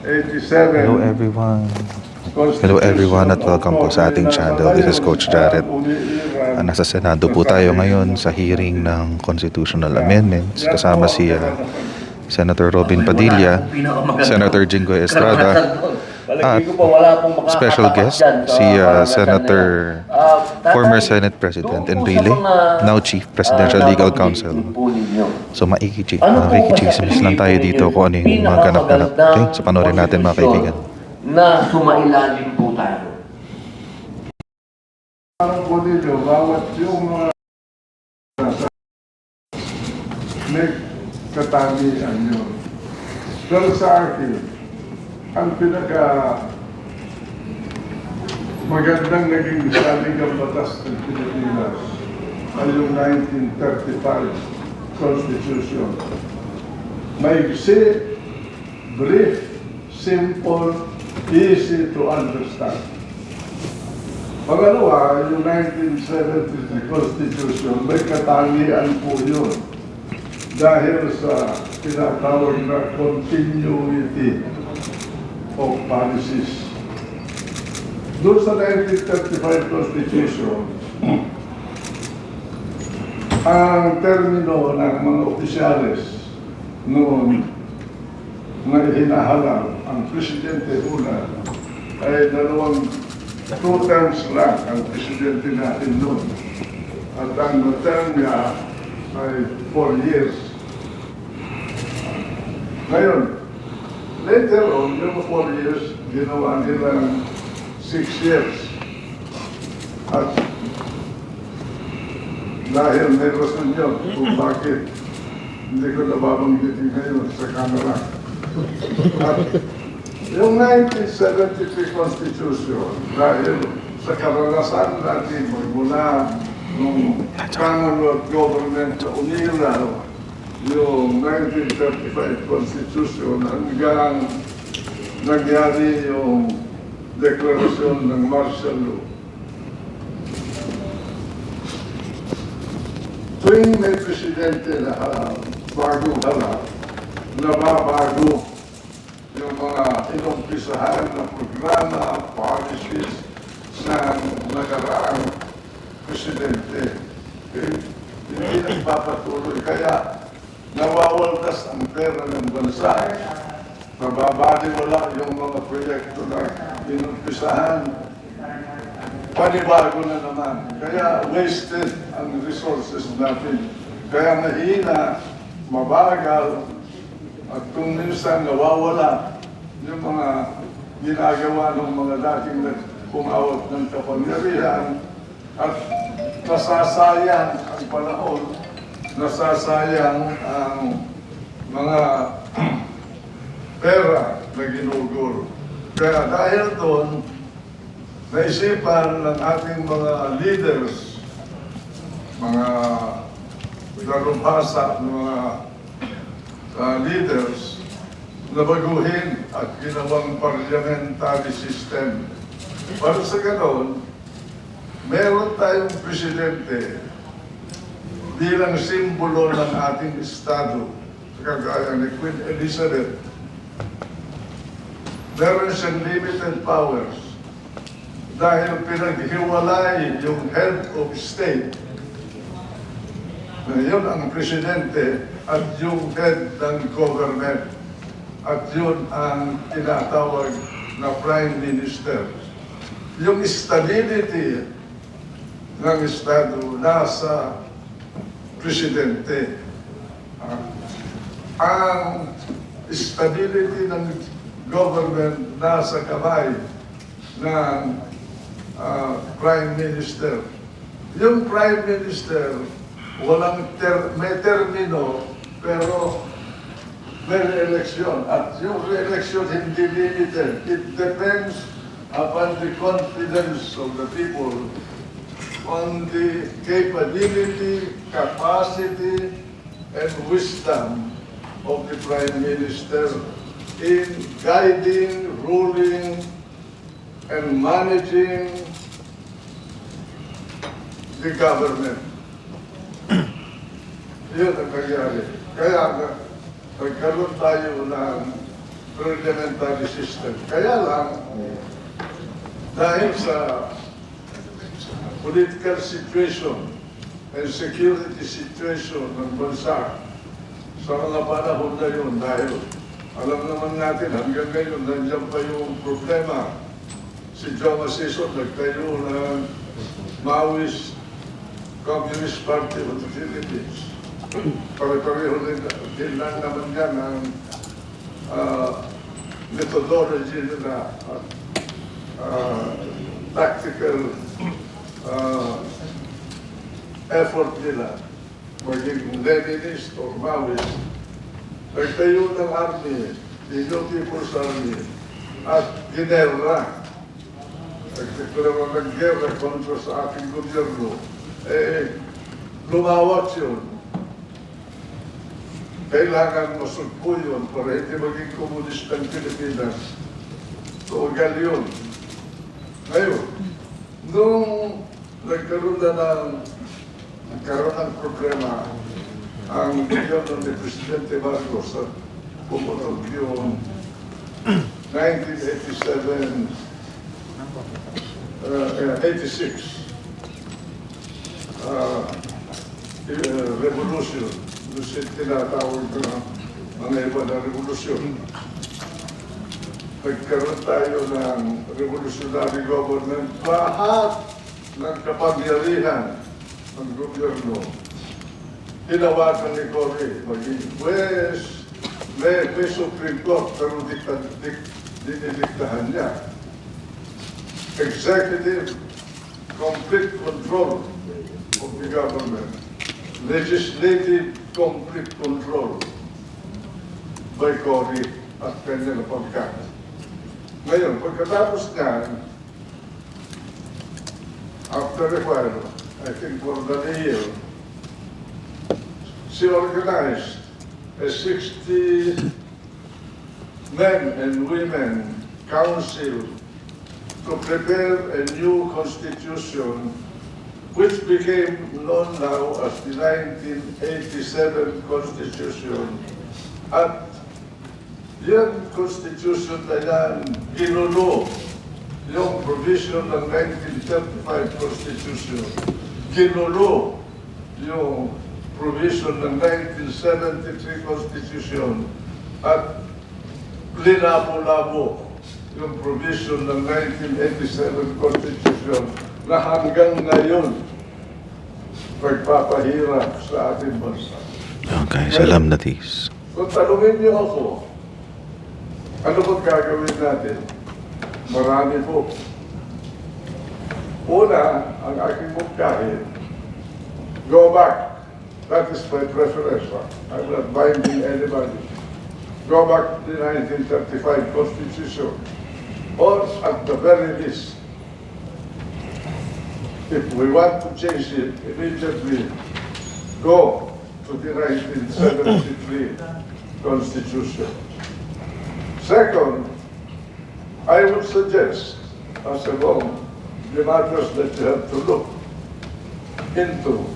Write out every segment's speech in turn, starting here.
Hello everyone. Hello everyone at welcome po sa ating channel. This is Coach Jared. Nasa Senado po tayo ngayon sa hearing ng constitutional amendments kasama si Senator Robin Padilla, Senator Jinggoy Estrada, at special guest si Senator former Senate President Enrile, now Chief Presidential Legal Counsel. So makikichismis lang tayo dito kung ano yung mga ganap-ganap. Okay, so panoorin natin mga kaibigan. Na sumailalim po tayo. Parang po ninyo, bawat yung mga may katangian yun. Pero sa akin, ang pinaka magandang naging saligang batas ng Pilipinas ay yung 1935 Constitution. Maigsi, brief, simple, easy to understand. Pangalawa, yung 1973 Constitution, may katangian po yun dahil sa tinatawag na continuity of policies. Doon sa 1935 Constitution, ang termino ng mga opisyales noon na hinahalang ang presidente una ay two terms lang ang presidente natin noon. At ang term niya ay 4 years. Ngayon, later on, yung 4 years, ginawa nilang 6 years. At dahil may rason yun kung bakit hindi ko nababanggitin ngayon sa camera. At yung 1973 Constitution, dahil sa karanasan natin magmula nung Commonwealth Government sa Unila, yung 1935 Constitution hanggang nangyari yung deklarasyon ng martial law. Tuwing may presidente na bagong harap, nababago yung mga inumpisahan na programa, policies ng nakaraang presidente. Hindi nagpapatuloy. Kaya nawawaldas ang pera ng bansa. Mababaliwala yung mga proyekto na inumpisahan. Panibago na naman. Kaya wasted ang resources natin. Kaya mahina, mabagal, at kung minsan nawawala yung mga ginagawa ng mga dating pumawat ng kapangyarihan at nasasayang ang panahon, nasasayang ang mga pera na ginugol. Kaya dahil doon, naisipan ng ating mga leaders, mga darumbasa ng mga leaders, na baguhin at ginawang parliamentary system. Para sa ganon, meron tayong presidente bilang simbolo ng ating estado, kagaya ni Queen Elizabeth. Meron siyang limited powers dahil pinaghiwalay yung head of state na yun ang presidente at yung head ng government at yun ang tinatawag na prime minister. Yung stability ng estado nasa presidente. Ang stability ng government nasa kamay ng prime minister. Yung prime minister, may termino, pero may re-eleksyon. At yung re-eleksyon hindi limited. It depends upon the confidence of the people, on the capability, capacity, and wisdom of the Prime Minister in guiding, ruling, and managing the government. Yun ang nangyari. Kaya nagkaroon tayo ng parliamentary system. Kaya lang, dahil sa political situation and security situation ng bansa sa mga panahon na yun, dahil alam naman natin hanggang ngayon nandiyan pa yung problema. Si Joe Masison nagtayo ng Maoist Communist Party of the Philippines. Pare-pareho din lang naman yan ang methodology nila at tactical effort nila, maging Leninist or Maoist. Nagtayo ng army, the People's Army, at ginerra. Nag-gerra kontra sa ating gobyerno. Lumawat yun. Kailangan masugpo yun para hindi maging komunist ang Pilipinas. Tugal yun. Ngayon, nung nagkaroon ng problema ang gobyerno ni Presidente Marcos at pumunod yung 1987, 86 revolution, yung tinatawag na mga iba na revolusyon. Nagkaroon tayo ng revolutionary government. Lahat ng kapangyarihan ng gobyerno tinawagan ni Cory, maging West, may Supreme Court, pero dinidiktahan niya. Executive, complete control of the government. Legislative, complete control by Cory at kanyang pagkat. Ngayon, pagkatapos niyan, after a while, I think for the year, she organized a 60 men and women council to prepare a new constitution which became known now as the 1987 Constitution. At yung constitution na yan, ginulo yung provision ng 1935 Constitution. Ginulo yung provision ng 1973 Constitution at linabo-labo yung provision ng 1987 Constitution na hanggang ngayon magpapahirap sa ating bansa. Okay, salam natis. Kung tanungin niyo ako, ano ba gagawin natin? Marami po. Una, ang aking mungkahin, go back. That is my preference. I'm not binding anybody. Go back to the 1935 Constitution. Or at the very least, if we want to change it, immediately go to the 1973 Constitution. Second, I would suggest, as among the matters that you have to look into,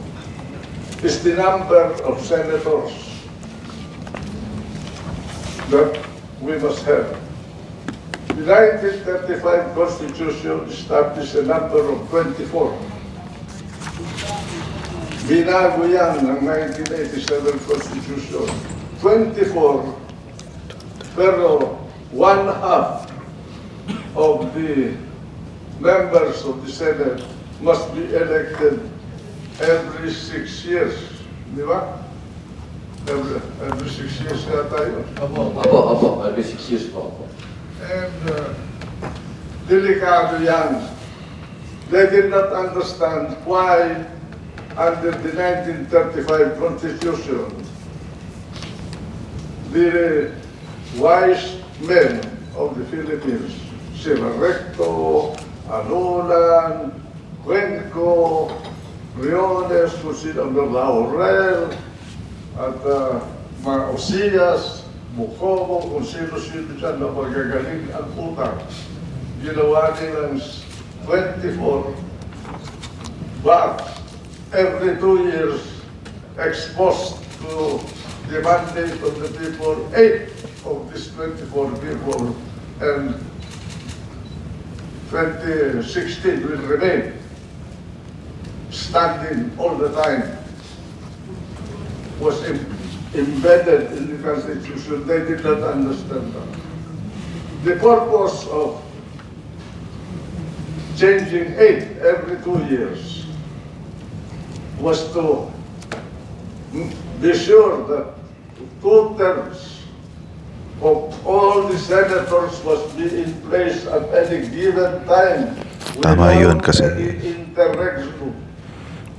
is the number of senators that we must have. The 1935 Constitution established a number of 24. Binago yan ng 1987 Constitution. 24, pero one-half of the members of the Senate must be elected every 6 years. Di ba? Every 6 years yata yun. Opo. Every 6 years po. And delikado yan. They did not understand why under the 1935 Constitution, the wise men of the Philippines, sila Recto, Anulan, Kwentong, Briones, kung sino Laurel, at mga Osias, Bukobo, kung sino-sino dyan na magagaling ang utang. Ginawa nilang 24, but every 2 years exposed to the mandate of the people, 8 of these 24 people and 2016 will remain standing all the time was embedded in the Constitution. They did not understand that. The purpose of changing 8 every 2 years was to be sure that 2 terms of all the senators must be in place at any given time. Tama without yun kasi any interregnum.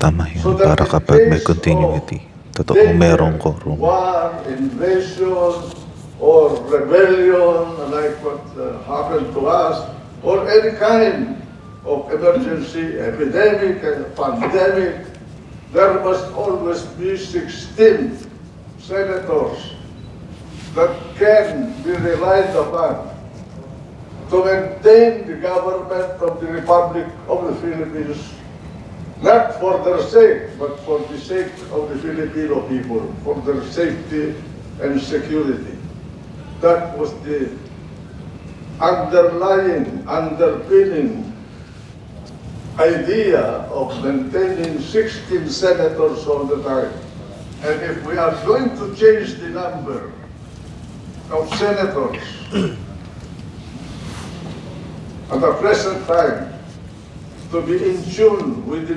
tama yun So that para in kapag may case continuity. of Totoong merong danger, quorum. war, invasion, or rebellion like what happened to us, or any kind of emergency, epidemic, pandemic, there must always be 16 senators that can be relied upon to maintain the government of the Republic of the Philippines, not for their sake, but for the sake of the Filipino people, for their safety and security. That was the underpinning idea of maintaining 16 senators all the time. And if we are going to change the number of senators at the present time to be in tune with the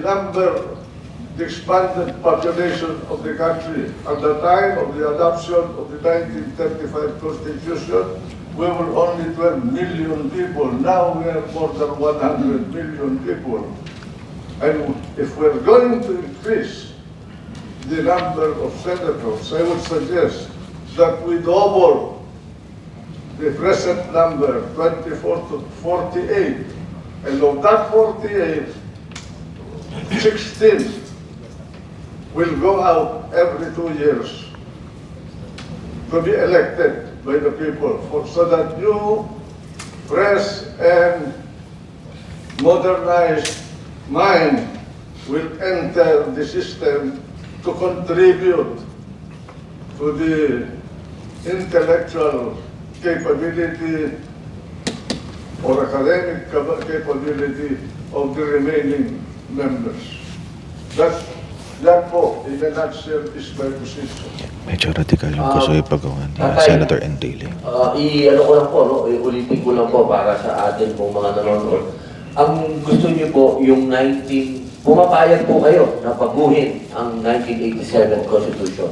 the expanded population of the country at the time of the adoption of the 1935 Constitution, we were only 12 million people. Now we are more than 100 million people. And if we're going to increase the number of senators, I would suggest that we double the present number, 24 to 48. And of that 48, 16 will go out every 2 years to be elected by the people, so that new, fresh, and modernized mind will enter the system to contribute to the intellectual capability or academic capability of the remaining members. That po, in a nutshell, is my position. Medyo radical yung gusto ipagawa ni Tatay, Senator Enrile. I-ano ko lang po, no? Ulitin ko lang po para sa atin pong mga nanonood. Ang gusto niyo po, yung pumapayag po kayo na baguhin ang 1987 Constitution.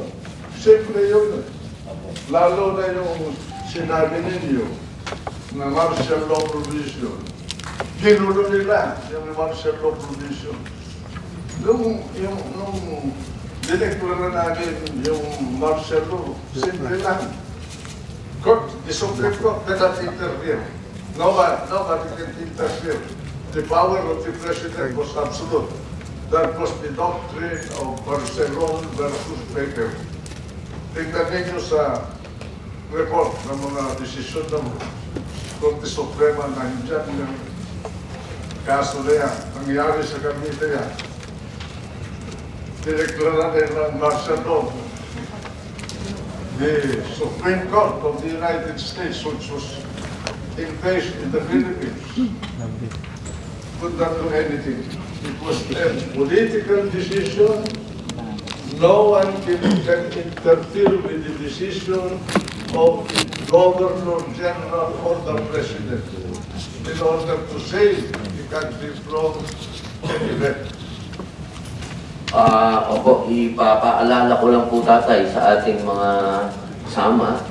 Siyempre yun. Lalo na yung sinabi ninyo na martial law provision. Ginulo nila yung martial law provision. Nung dineklara namin yung martial law, simple lang. The Supreme Court cannot interfere. Nobody can interfere. The power of the President was absolute. That was the doctrine of Barcelona versus Baker. Tingnan ninyo sa report ng mga desisyon ng Korte Suprema na hindyan ng kaso na yan, nangyari sa Cavite yan. Dineklara nila martial law. The Supreme Court of the United States, which was in place in the Philippines, could not do anything. It was a political decision. No one can interfere with the decision of the Governor General or the President in order to save the country from an event. Opo, ipapaalala ko lang po tatay sa ating mga kasama.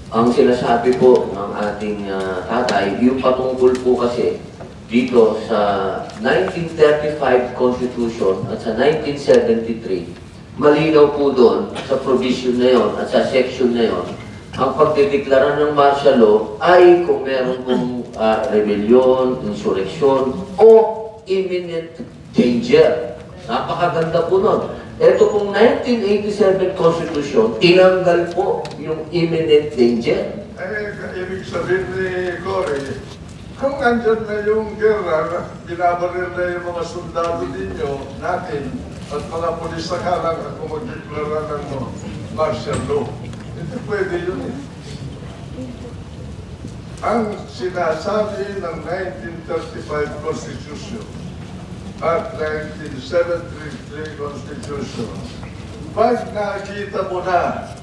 Ang sinasabi po ng ating tatay, yung patungkol po kasi dito sa 1935 Constitution at sa 1973, malinaw po doon sa provision na yon at sa section na yon, ang pagdedeklara ng martial law ay kung meron pong rebellion, insurrection, o imminent danger. Napakaganda po nun. Ito pong 1987 Constitution, tinanggal po yung imminent danger. Ibig sabihin ni Cory, kung andyan na yung gera, binabaril na yung mga sundalo ninyo, natin, at mga polis na kalang ako magdeklara ng martial law. Hindi pwede yun eh. ang sinasabi ng 1935 Constitution at 1973 Constitution, pag nakita mo na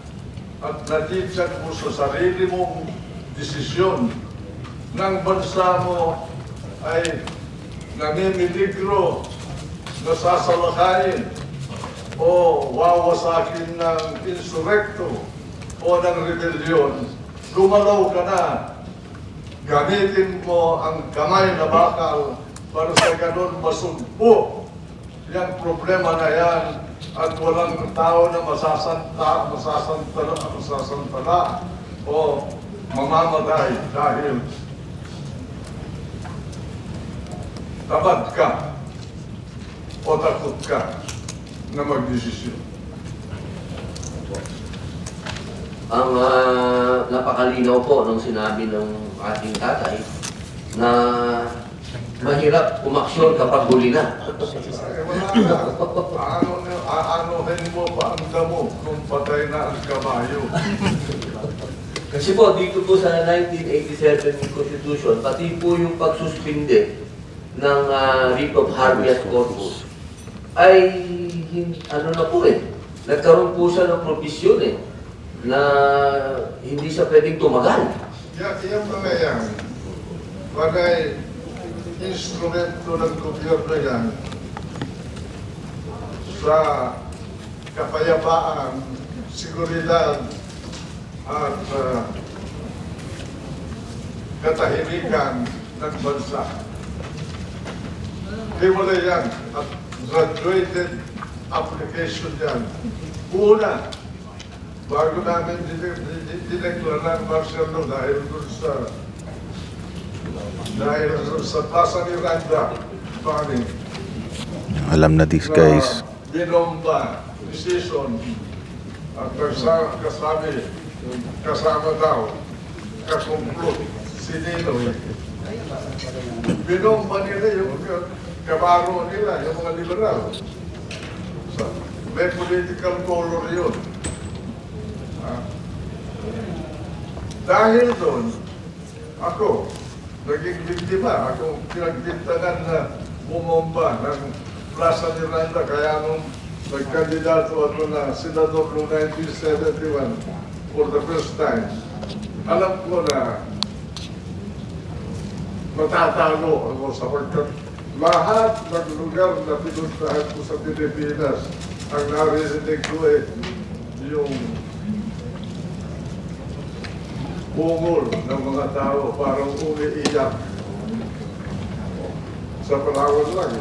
at natitsan mo sa sarili mong desisyon ng bansa mo ay namimiligro, nasasalakayin o wawasakin ng insurekto o ng rebellion, gumalaw ka na. Gamitin mo ang kamay na bakal para sa ganun masugpo yung problema na yan at walang tao na masasantala o mamamatay dahil tamad ka o takot ka na magdesisyon. Ang napakalinaw po nung sinabi ng ating tatay na mahirap umaksyon kapag huli na. Ay, wala na. Aanuhin mo pa ang damo kung patay na ang kabayo. Kasi po, dito po sa 1987 Constitution, pati po yung pagsuspinde ng writ of habeas corpus ay ano na po nagkaroon po siya ng provision na hindi siya pwedeng tumagal. Yung mga yan, bagay instrumento ng gobyerno yan sa kapayapaan, seguridad at katahimikan ng bansa. Di wala yan at graduated application yan. Una, bago namin dineklara ng martial law dahil sa Plaza Miranda, Bani. Alam na these guys. Binomba, decision, at kasama daw, kakumplot, sinino. Binomba nila yung kabaro nila, yung mga liberal. May political color yun. Dahil doon, ako, naging biktima. Ako pinagbintangan na bumomba ng Plaza Miranda. Kaya nung nagkandidato ako na Senador noong 1971 for the first time, alam ko na matatalo ako sapagkat lahat ng lugar na pinuntahan ko sa Pilipinas, ang narinig ko yung bungol ng mga tao parang umiiyak. Sa Palawan lang,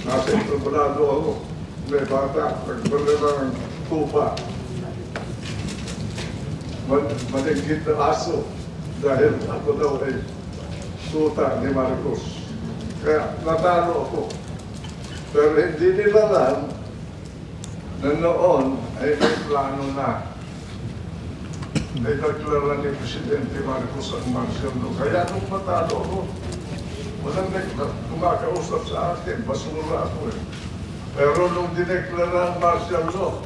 nasa Itobalado ako, may bata, nagbala ng tupa. Manigit na aso dahil ako daw ay tuta ni Marcos. Kaya natalo ako. Pero hindi nila alam na noon ay may plano na. Ay nagklara ni Presidente Marcos ang martial law. Kaya nung matalo ako, walang kumakausap sa akin, basura ako Pero nung dineklara ang martial law,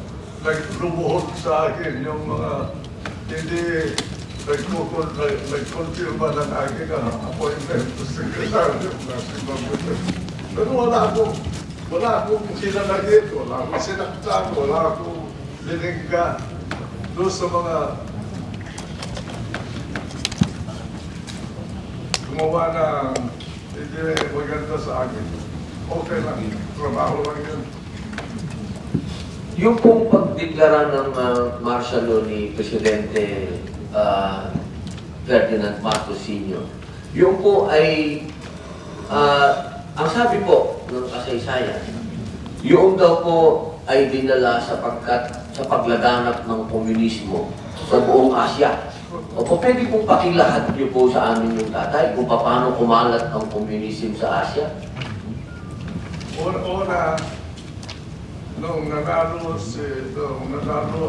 naglumuhod sa akin yung mga hindi nagkonfirma ng aking appointment sa sekretaryo. Pero wala akong sinanagit, wala akong sinaktan, wala akong liningga doon sa mga gumawa na hindi maganda sa akin. Okay lang, trabaho lang yun. Yung pong pagdeklara ng martial law ni Presidente Ferdinand Marcos Sr., yung po ay, ang sabi po ng kasaysayan, yung daw po ay dinala sapagkat sa paglaganap ng komunismo sa buong Asya. O pwede pong pakilahad niyo po sa amin yung tatay kung paano kumalat ang komunismo sa Asya? Una, nung nanalo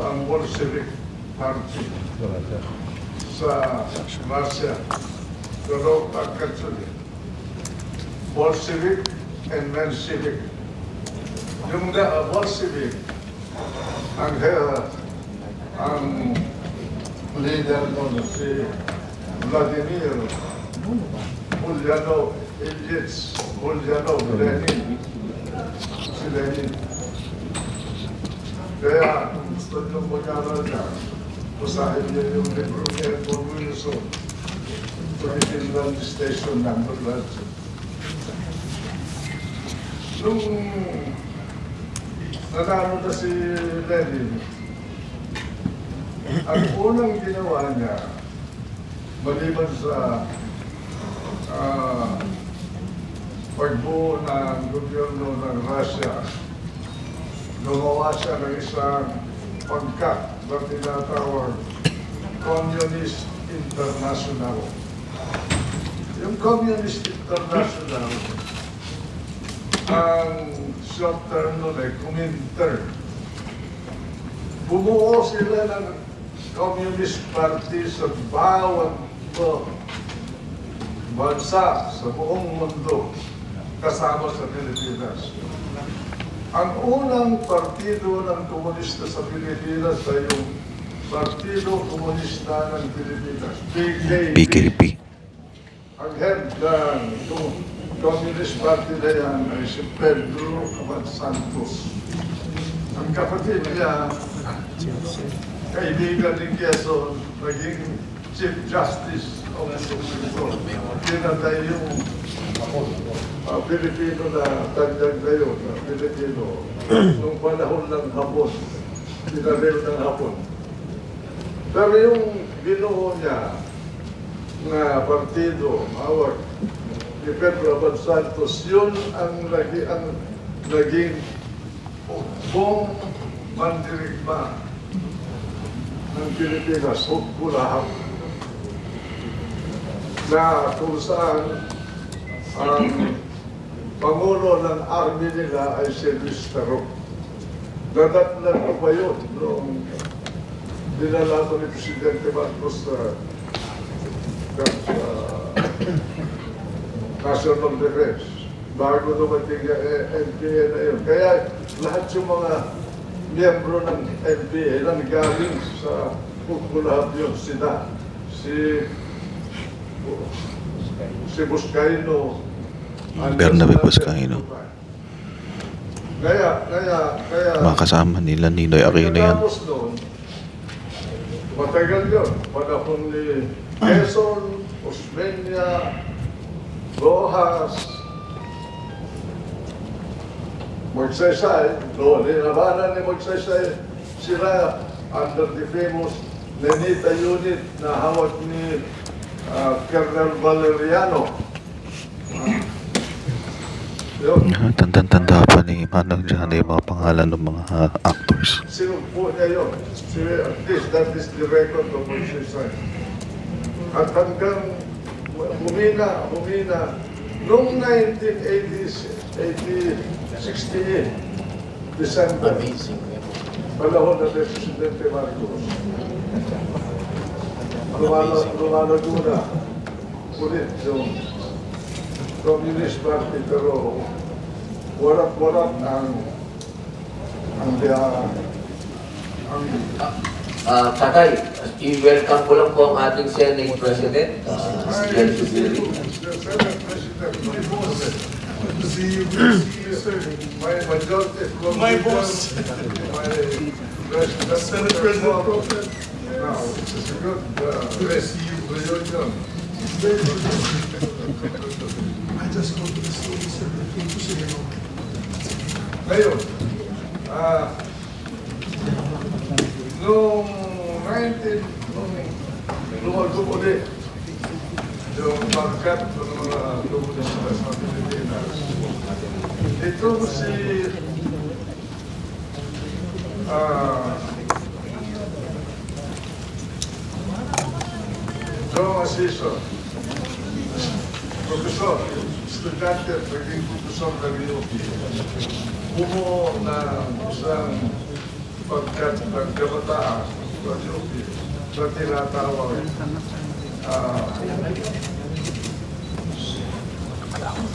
ang Bolshevik Party sa Russia, pero actually, Bolshevik and Menshevik. Yung Bolshevik, ang leader doon si Vladimir Ulyanov Ilyich Ulyanov Lenin. Si Lenin. Kaya, kung gusto nyo mag-aral na, usahin niyo yung libro ni Edward Wilson, Philippine Station Number 1. Nung nanalo na si Lenin, ang unang ginawa niya, maliban sa pagbuo ng gobyerno ng Russia, gumawa siya ng isang pangkat na tinatawag Communist International. Yung Communist International, ang short term nun ay Comintern. Bumuo sila ng Communist Party sa bawat bansa sa buong mundo kasama sa Pilipinas. Ang unang partido ng komunista sa Pilipinas ay yung Partido Komunista ng Pilipinas, PKP. PKP. Ang head ng Communist Party na yan ay si Pedro Abad Santos. Ang kapatid niya, kaibigan ni Quezon, naging Chief Justice of the Supreme Court. Pinatay yung Pilipino na tagdag na yun, Pilipino, nung panahon ng Hapon, pinaril ng Hapon. Pero yung binuo niya na partido, awag, ni Pedro Abad Santos, yun ang naging buong mandirigma ng Pilipinas, hukulahan, na kung saan ang Pangulo ng Army nila ay si Luis Tarok. Nadatnan ko pa yun noong dinala ko ni Presidente Marcos sa National Defense bago dumating yung NPA na yun. Kaya lahat yung mga miyembro ng NPA nang galing sa hukulahan yun, sila. Si Buscaino, Bernabe Buscaino. Kaya, Mga kasama nila Ninoy Aquino yan. pagkatapos noon, matagal yun. Panahon ni Quezon, Osmeña, Rojas, Magsaysay, linabanan ni Magsaysay sila under the famous Nenita unit na hawak ni Colonel Valeriano. Tanda-tanda pa ni Manong dyan yung mga pangalan ng mga actors. Sinugpo niya yun. At least that is the record of Magsaysay. At hanggang humina, noong 1968, December, panahon na ni Presidente Marcos, lumalago na ulit yung Communist Party, pero warat-warat ang Tatay, i-welcome ko lang po ang ating Senate President, Jen Subiri. My majority, My boss. my president, Senate President. now, it's a good reunion. I just go to the store, sir. Coach-Ero. Ngayon, noong nung lumago ulit yung pagkat ng mga komunista sa Pilipinas, ito si Joe Asiso, profesor, estudyante, naging profesor ng UP, bumuo ng isang pagkat ng kabataan sa UP na tinatawag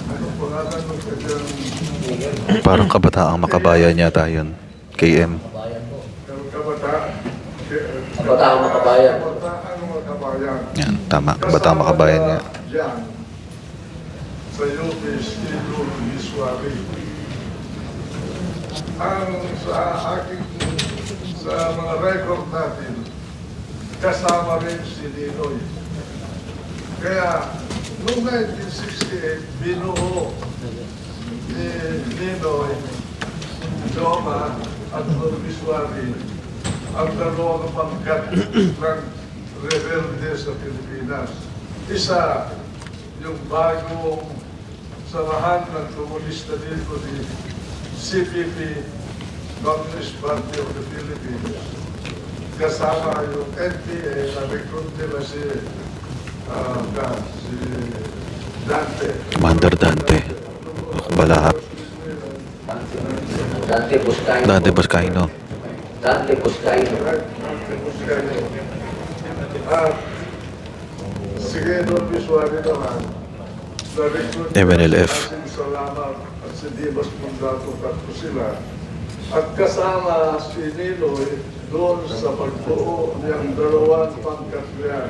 ano pangalan ng kanyang Parang kabataang makabayan yata yun. KM. kabataan Kabataan Makabayan. kabataan makabayan. Yan. Tama, Batang Makabayan nga. Diyan, sa UP Estilo Visuary. Ang sa mga record natin, kasama rin si Ninoy. Kaya, noong 1968, binuo ni Ninoy, Joma at Visuary ang dalawang pangkat ng rebelde sa Pilipinas. Isa, yung bagong samahan ng komunista dito ni CPP, Communist Party of the Philippines. Kasama yung NPA na recruit nila si Dante. Commander Dante. Balahap. Dante Buscaino. Dante Boscaino. Dante Buscaino. Sige, doon visually naman. Na-recruit MNLF. si Salamat at si Dimas Mundato, tatlo sila. At kasama si Ninoy doon sa pagbuo ng dalawang pangkat niya.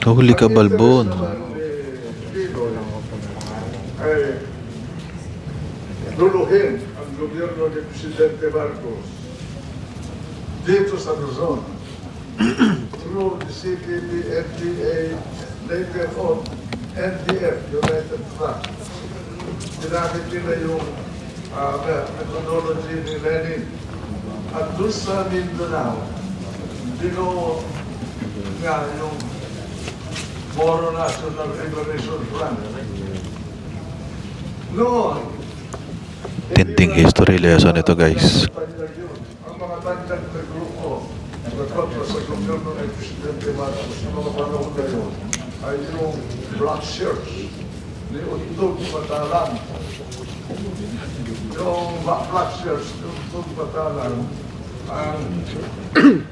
Huli ka, Balbon. Ay luluhin ang gobyerno ni Presidente Marcos dito sa Luzon through the CPP, FDA, later on NDF, United Front. Ginamit nila yung methodology ni Lenin. At doon sa Mindanao, binuo nga yung Moro National Liberation Front. Noon, Tinding history lesson ito, guys. ang mga tandag na grupo nagpapra sa gobyerno ng Presidente Marcos sa mga panahon na yun ay yung black shirts ni Untog Matalang. Yung black shirts ni Untog Matalang ang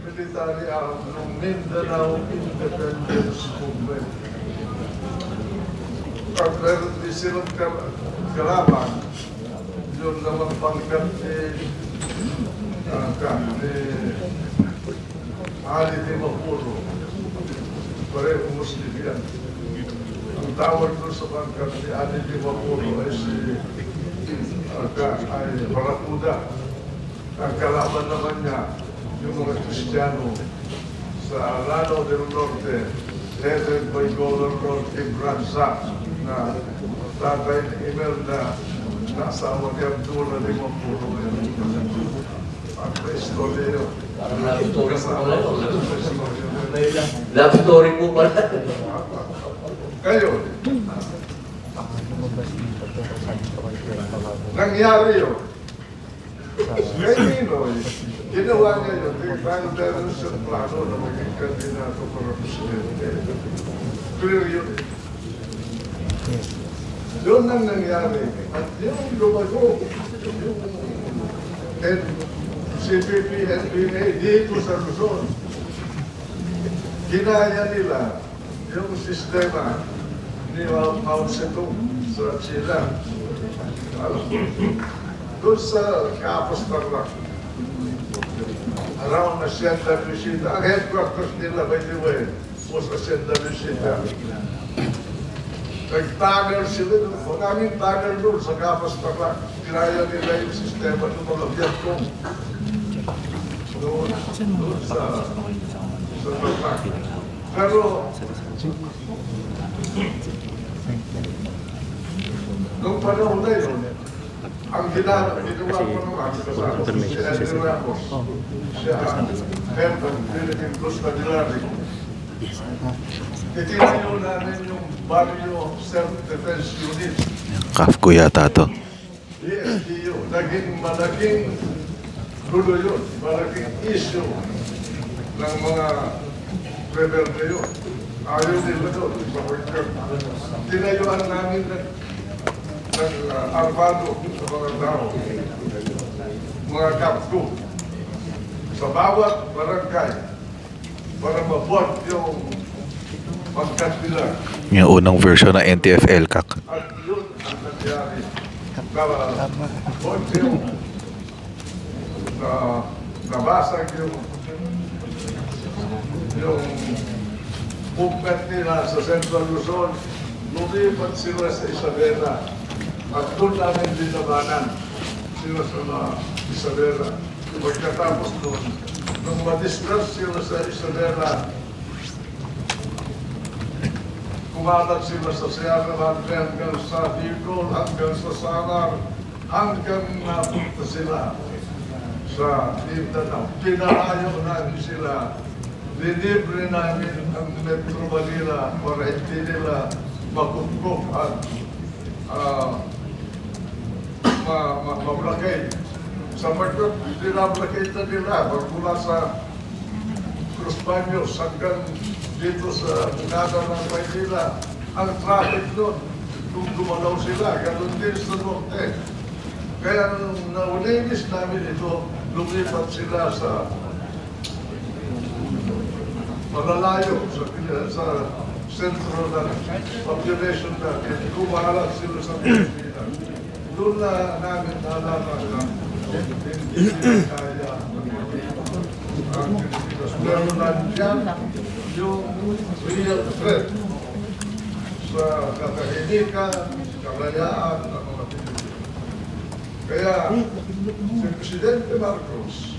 military arm ng Mindanao Independence Movement. At meron din silang kalaban, yun naman pangkat ni Ali de Mapuro. Pareho Muslim yan. Ang tawag doon sa pangkat ni Ali de Mapuro ay si Barakuda. Ang kalaban naman niya, yung mga Kristiyano sa Lanao del Norte, headed by Governor Ibranza, na tatay ni Imelda, na asawa ni Abdullah de Mapuro. Ang istorya yun. Love story po pala. Kayo, nangyari yun. Kay Ninoy, ginawa niya yun. Dahil meron siyang plano na maging kandidato para presidente. Clear yun. Yun ang nangyari. At yung lumago, yung CPP, NPA dito sa Luzon, ginaya nila yung sistema ni Mao Zedong sa China. Doon sa Kapos Tarlac, around na Santa Lucia. Ang headquarters nila, by the way, was sa Santa Lucia. Nag-tunnel sila doon. Maraming tunnel doon sa Kapos Tarlac. Ginaya nila yung sistema ng mga Vietcong. Doon sa Tarlac. Pero, nung panahon na yun, ang ginawa pa naman kasama si Edwin Ramos, siya ang head ng Philippine Coast Cardillary. Itinayo namin yung Barrio Self-Defense Unit. Kafko yata to. ESDU. Naging malaking gulo yun, malaking issue ng mga rebelde yun. Ayaw nila doon. Tinayuan namin ng armado sa mga tao, mga kapko, sa bawat barangay para mabuhat yung pagkat nila. Yung unang version ng NTF LCAC. At yun ang nangyari. Buhat yung nabasag yung movement nila sa Central Luzon, lumipat sila sa Isabela. At doon namin dinabanan sila sa Isabela. Pagkatapos doon, nung ma-disperse sila sa Isabela, kumalat sila sa Sierra Madre hanggang sa Bicol, hanggang sa Samar, hanggang napunta sila sa Mindanao. Pinarayo namin sila. Linibre namin ang Metro Manila para hindi nila makukup at ma-blockade. Sa pagkat, dinablockade na nila mula sa Cruz Baños hanggang dito sa Senado ng Maynila. Ang traffic doon, kung dumalaw sila, ganoon din sa norte. Kaya nung naulinis namin ito, lumipat sila sa malalayo sa sentro ng population natin. Kumahalat sila sa Pilipinas. Doon na namin nalaman na hindi kaya ang Pilipinas. Pero nandiyan yung real threat sa katahimikan, kalayaan ng mga Pilipino. Kaya si Presidente Marcos,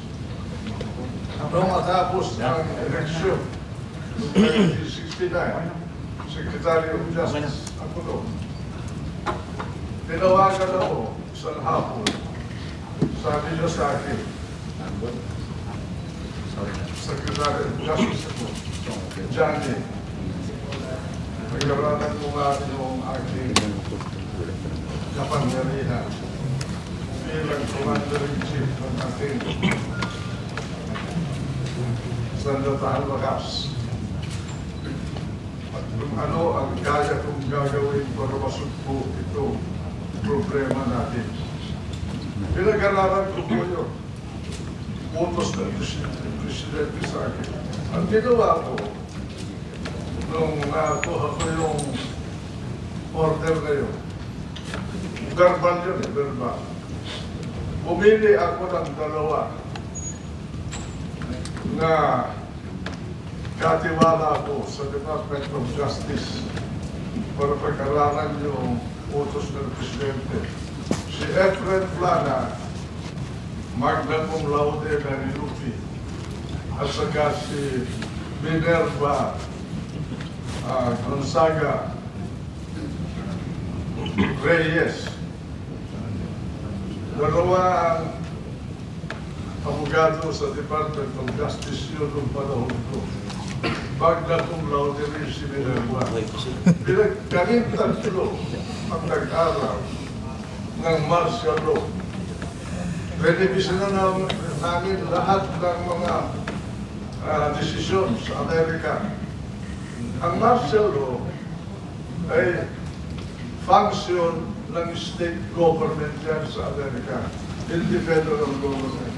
nung matapos ang eleksyon noong 1969, Secretary of Justice ako doon, tinawagan ako isang hapon, sabi niya sa akin, Secretary of Justice ako, Johnny, nagkaranan mo nga yung aking kapangyarihan bilang Commander-in-Chief ng ating sandataan wakas. At kung ano ang kaya kong gagawin para masugpo itong problema natin. Pinag-aralan ko po yun. Utos ng Presidente sa akin. Ang ginawa ko, nung nakuha ko yung order na yun, verbal yun verbal. Pumili ako ng dalawa na katiwala ko sa Department of Justice para pag-aralan yung utos ng Presidente. Si Efren Plana, magna cum laude na nilupi, at saka si Minerva Gonzaga Reyes. Dalawa ang abogado sa Department of Justice yun noong panahon ko. Magna cum laude rin si Minerva. Kaming tatlo ang nag-aral ng martial law. Revision na namin lahat ng mga desisyon sa Amerika. Ang martial law ay function ng state government yan sa Amerika, hindi federal government.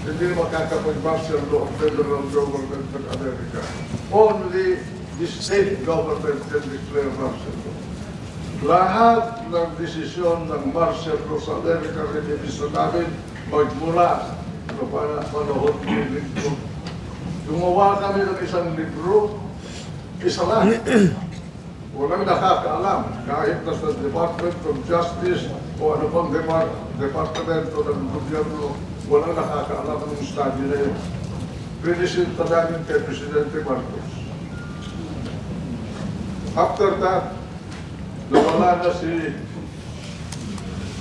Hindi makakapag-martial law ang federal government ng Amerika. Only the state government can declare martial law. Lahat ng desisyon ng martial law sa Amerika revision namin magmula sa panahon ng libro. Gumawa kami ng isang libro, isa lang. Walang nakakaalam, kahit na sa Department of Justice o ano pang departamento ng gobyerno, walang nakakaalam ng study na yun. Pinisinta namin kay Presidente Marcos. After that, nawala na si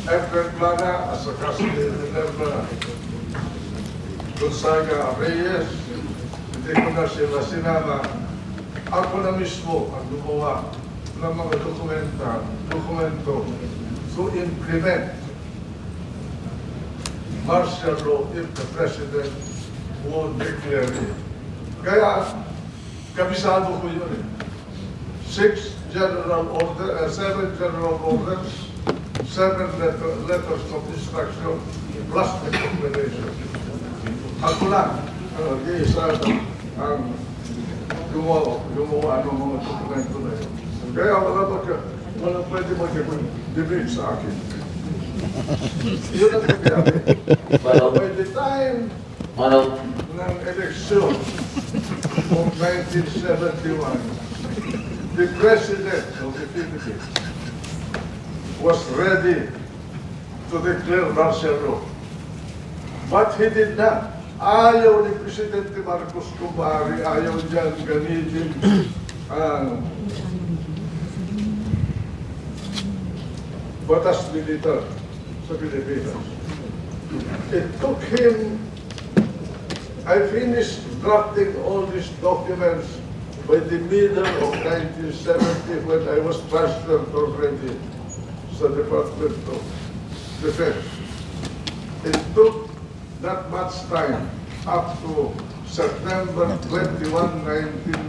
Efren Plana at saka si Minerva Gonzaga Reyes. Hindi ko na sila sinama. Ako na mismo ang gumawa ng mga dokumento to implement martial law if the President would declare it. Kaya, kabisado ko yun eh. 7 general orders, 7 letters of instruction, plus the declaration. Ako lang, isa ang gumawa ng mga dokumento na yun. Kaya walang pwede mag-debate sa akin. Yun ang nangyari. By the time Manong, ng eleksyon of 1971, the President of the Philippines was ready to declare martial law. But he did not. Ayaw ni Presidente Marcos kumari, ayaw dyan gamitin ang batas militar sa Pilipinas. It took him, I finished drafting all these documents by the middle of 1970 when I was transferred already sa Department of Defense. It took not much time up to September 21,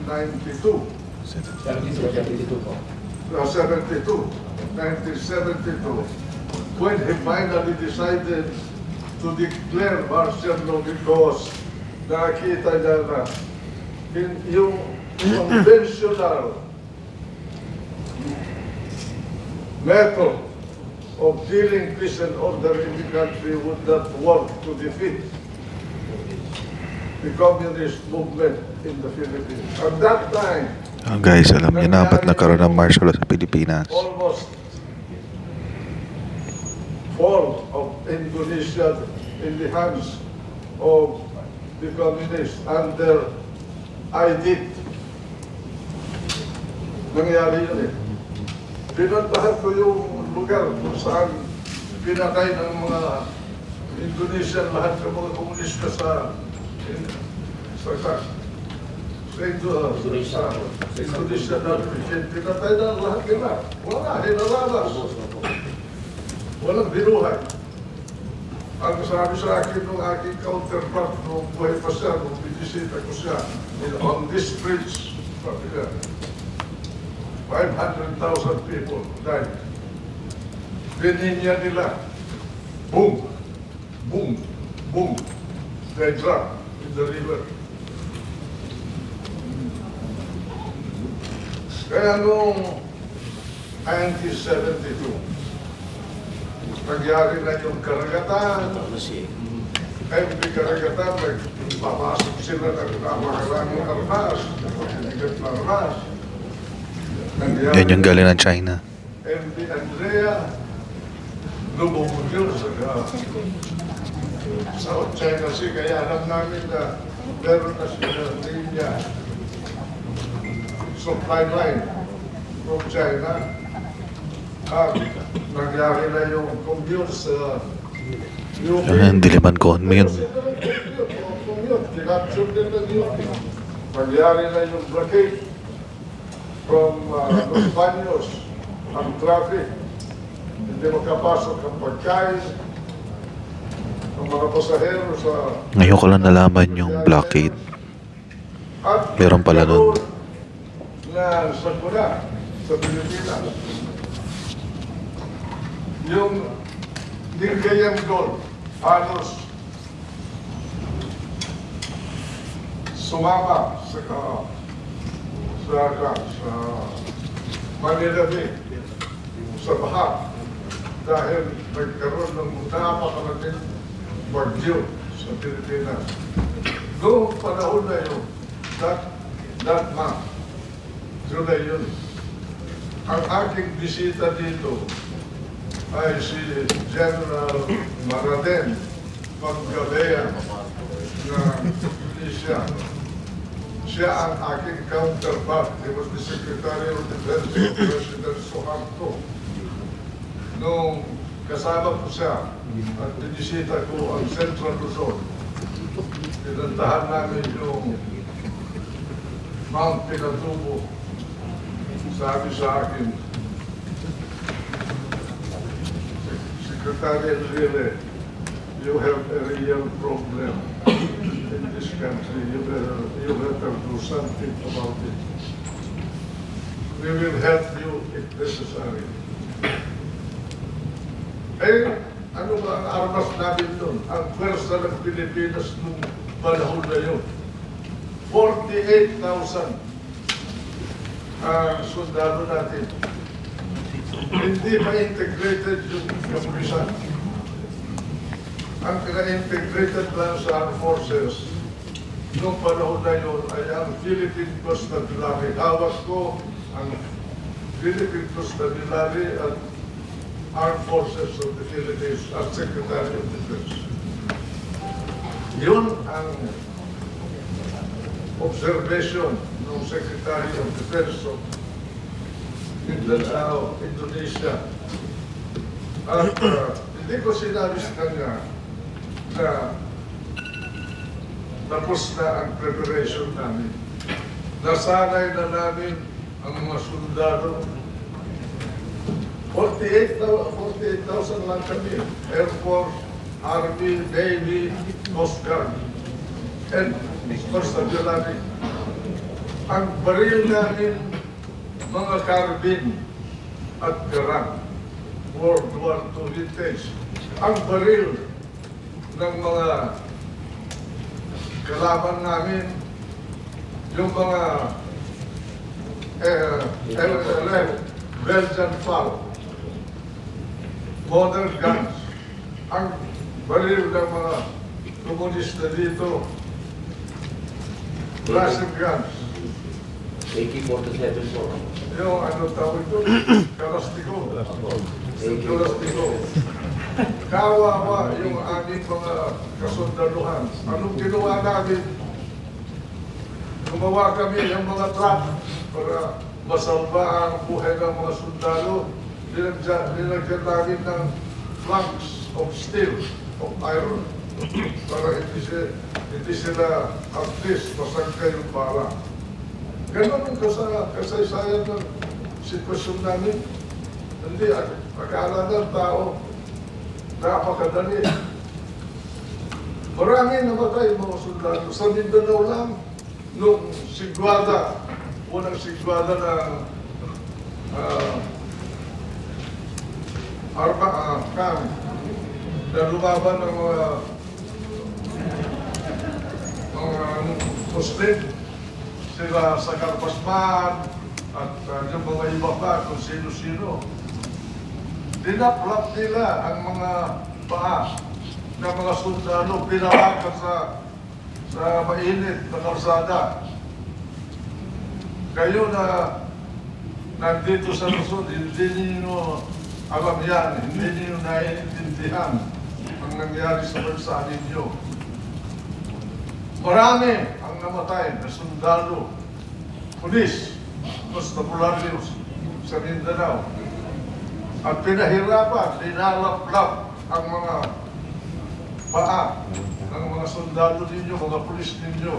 1992. 1972, when he finally decided to declare martial law because nakita niya na yung conventional method of dealing peace and order in the country would not work to defeat the communist movement in the Philippines. At that time, Guys, alam niyo na ba't nagkaroon ng martial law sa Pilipinas? almost fall of Indonesia in the hands of the communists under IDIT. Nangyari yun eh. Pinuntahan ko yung lugar kung saan pinatay ng mga Indonesian lahat ng mga komunista sa Indonesia na pinatay na lahat nila. Wala, hinalabas. Walang binuhay. Ang sabi sa akin ng aking counterpart nung buhay pa siya, nung binisita ko siya, on this bridge, 500,000 people died. Bininya nila. Boom! Boom! Boom! They dropped in the river. Kaya noong 1972, nagyari na yung karagatan, every karagatan, papasok sila ng napakaraming armas, napakabigat na armas. Yan yung galing ng China. MD Andrea, lumubugyo sa South China Sea, kaya alam namin na meron na sila linya supply line from China. Nagyari na yung commute sa UP. Diliman ko yun. Kinapture din ng UP. Nagyari na yung blockade from Los Baños, ang traffic. Hindi makapasok ang pagkain. Ang mga pasahero sa... Ngayon ko lang nalaman yung blockade. Meron pala nun. Na sakuna sa Pilipinas. Yung Nilgayang Gold, halos sumama sa Manila Bay, sa baha, dahil nagkaroon ng napakalaking bagyo sa Pilipinas. Noong panahon na yun, that month, July yun, ang aking bisita dito ay si General Maraden Paggalea na Indonesia. Siya ang aking counterpart. He was the Secretary of Defense of President Suharto. Nung kasama ko siya at binisita ko ang Central Luzon, pinuntahan namin yung Mount Pinatubo. Sabi sa akin, Secretary Enrile, you have a real problem in this country. You better do something about it. We will help you if necessary. Eh, ano ba ang armas namin nun? Ang pwersa ng Pilipinas nung panahon na yun. 48,000 sundalo natin. Hindi ma-integrated yung kapulisan. Ang pina-integrated lang sa armed forces noong panahon na yun ay ang Philippine Coastal Guard. Hawak ko ang Philippine Constabulary at Armed Forces of the Philippines as Secretary of Defense. Yun ang observation ng Secretary of Defense of Mindanao, Indonesia. At hindi ko sinabi sa kanya na tapos na ang preparation namin. Nasanay na namin ang mga sundalo. 48,000 lang kami. Air Force, Army, Navy, Coast Guard, and Constabulary. Ang baril namin, mga carbine at garang. World War II vintage. Ang baril ng mga kalaban namin, yung mga Belgian FAL, modern guns, ang baril ng mga komunista dito, Russian guns, AK-47 po. yung ano tawag ito, Kalastiko. Kalastiko. Kawawa yung aming mga kasundaluhan. Anong ginawa namin? Gumawa kami ng mga trap para masalba ang buhay ng mga sundalo. Nilagyan namin ng planks of steel, of iron, para hindi sila at least masangkay yung bala. Ganon ang kasaysayan ng sitwasyon namin. Hindi, akala ng tao, napakadali. Marami namatay mga sundalo. Sa Mindanao lang, nung sigwada, unang sigwada ng na lumaban ng mga Muslim, sila sa Karpasman at yung mga iba pa kung sino-sino. Dinaplap nila ang mga paa ng mga sundalo, pinawakan sa mainit na kalsada. Kayo na nandito sa Luzon, hindi niyo alam yan, hindi niyo naiintindihan ang nangyari sa bansa ninyo. Marami ang namatay na sundalo, pulis, constabularyos sa Mindanao. At pinahirapan, dinalaplap ang mga paa ng mga sundalo ninyo, mga pulis ninyo.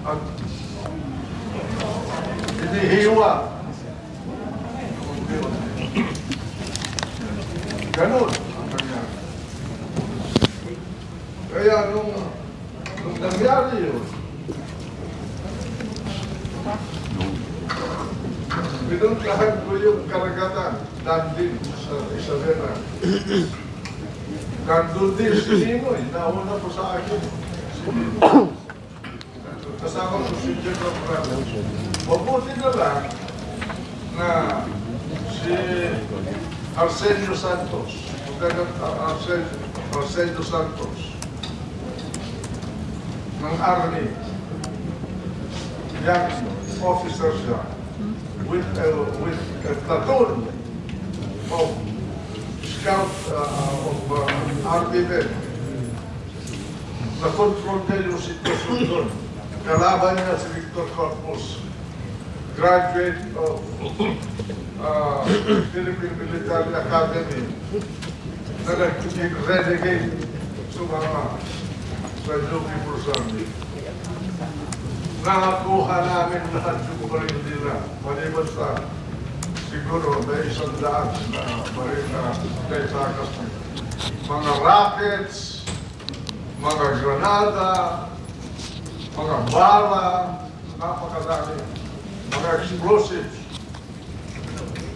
At hinihiwa. Ganun ang nangyari. Kaya nung nangyari yun, pinuntahan ko yung karagatan, nandun sa Isabela. Nandun din si Ninoy, nauna po sa akin. Si Ninoy. Kasama ko si General Prado. Mabuti na lang na si Arsenio Santos, Arsenio Santos, ng Army, young officer siya, with a platoon of scout of Army men. Na-control niya yung sitwasyon doon. Kalaban niya si Victor Corpus, graduate of Philippine Military Academy, na nag-renegade sumama sa New People's Army. Nakakuha namin lahat yung baril nila. Maliban sa siguro may 100 na baril na naitakas. Mga rockets, mga granada, mga bala, napakadami, mga explosives.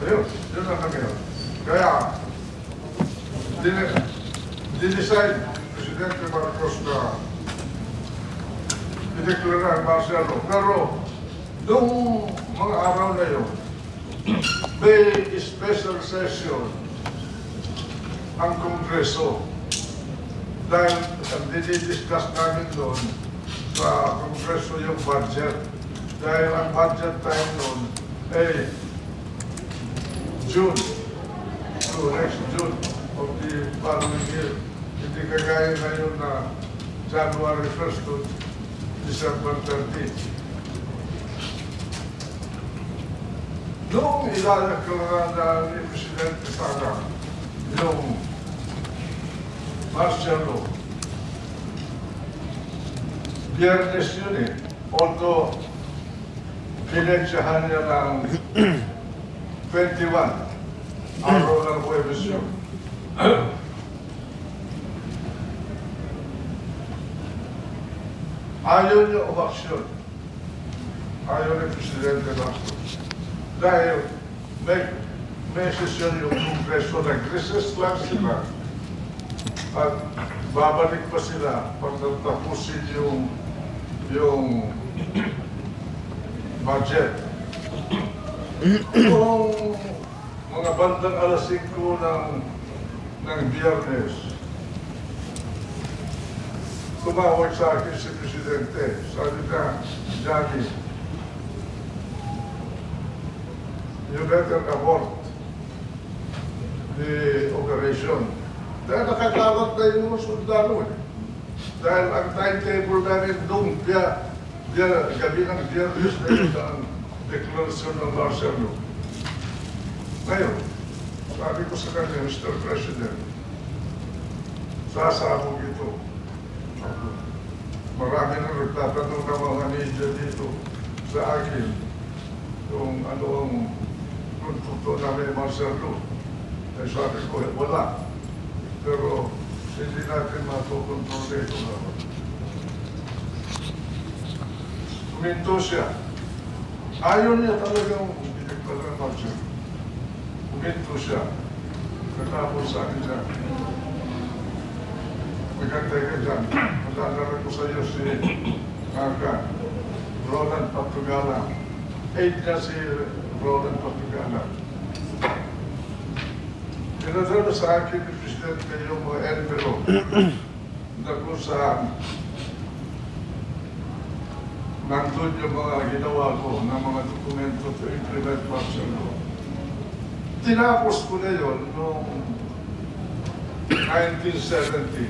Ayun, yun ang nangyari. Kaya, dinecide Presidente Marcos na ideklara ang martial law. Pero, nung mga araw na yun, may special session ang Kongreso. Dahil ang dinidiscuss namin doon sa Kongreso yung budget. Dahil ang budget time noon ay June to next June of the following year. Hindi kagaya ngayon na January 1st to December 13th. Noong ilalagyan na ni Presidente Sara yung martial law, Biyernes yun eh. Although pinensyahan niya ng 21, araw ng Huwebes yun. Ayaw niya umaksyon. Ayaw ni Presidente Bastos. Dahil may sesyon yung Kongreso, nag-recess lang sila. At babalik pa sila pag natapusin yung budget. Kung mga bandang alas 5 ng Biyernes, tumawag sa akin si Presidente. Sabi ka, Johnny, you better abort the operation. Dahil nakatawag na yung mga sundalo eh. Dahil ang timetable namin doon, gabi ng Biyernes na yun ang deklarasyon ng martial law. Ngayon, sabi ko sa kanya, Mr. President, sasabog ito. Marami na nagtatanong ng mga media dito sa akin kung ano ang kontukto na may martial law. Ay sabi ko, wala. Pero hindi natin matukontrol ito naman. Kuminto siya. Ayaw niya talagang binigpala ng martial law. Kuminto siya. Natapos sa akin niya. Maganda ka dyan. Matalaran ko sa iyo si Kaka Roland Patugala. 8 niya si Roland Patugala. Pinadala sa akin ni Presidente yung mga envelope na kung saan nandun yung mga ginawa ko na mga dokumento to implement martial law. Tinapos ko na yun noong 1970.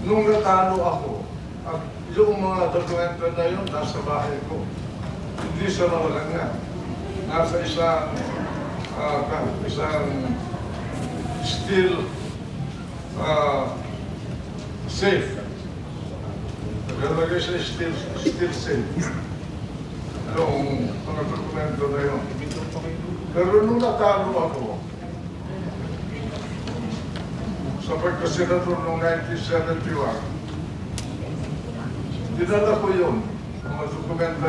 Nung natalo ako, at yung mga dokumento na yun nasa bahay ko. Hindi sa nawalan nga. Nasa isang steel safe. Nagalagay sa steel safe. Yung mga dokumento na yun. Pero nung natalo ako, sa pagkasenador noong 1971, dinala ko yun, mga dokumento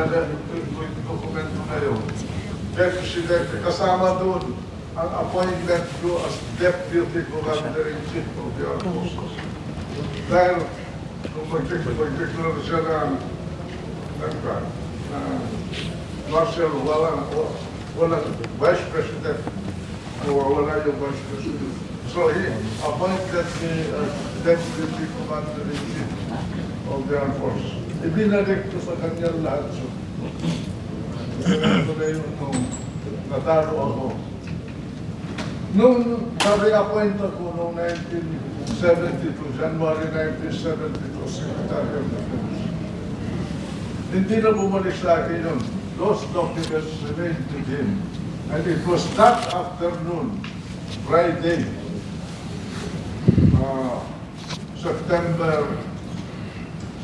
na yun. Kaya Presidente, kasama doon ang appointment ko as Deputy Commander-in-Chief of the Armed Forces. Dahil kung mag-declare siya ng martial, walang Vice President, wala yung Vice President. So he appointed me as Deputy Commander-in-Chief of the Armed Forces. Ibinalik ko sa kanya lahat. Ito na yun nung natalo ako. Nung na-reappoint ako noong 1972, January 1972, Secretary of Defense, hindi na bumalik sa akin yun. Those documents remained with him. And it was that afternoon, Friday, September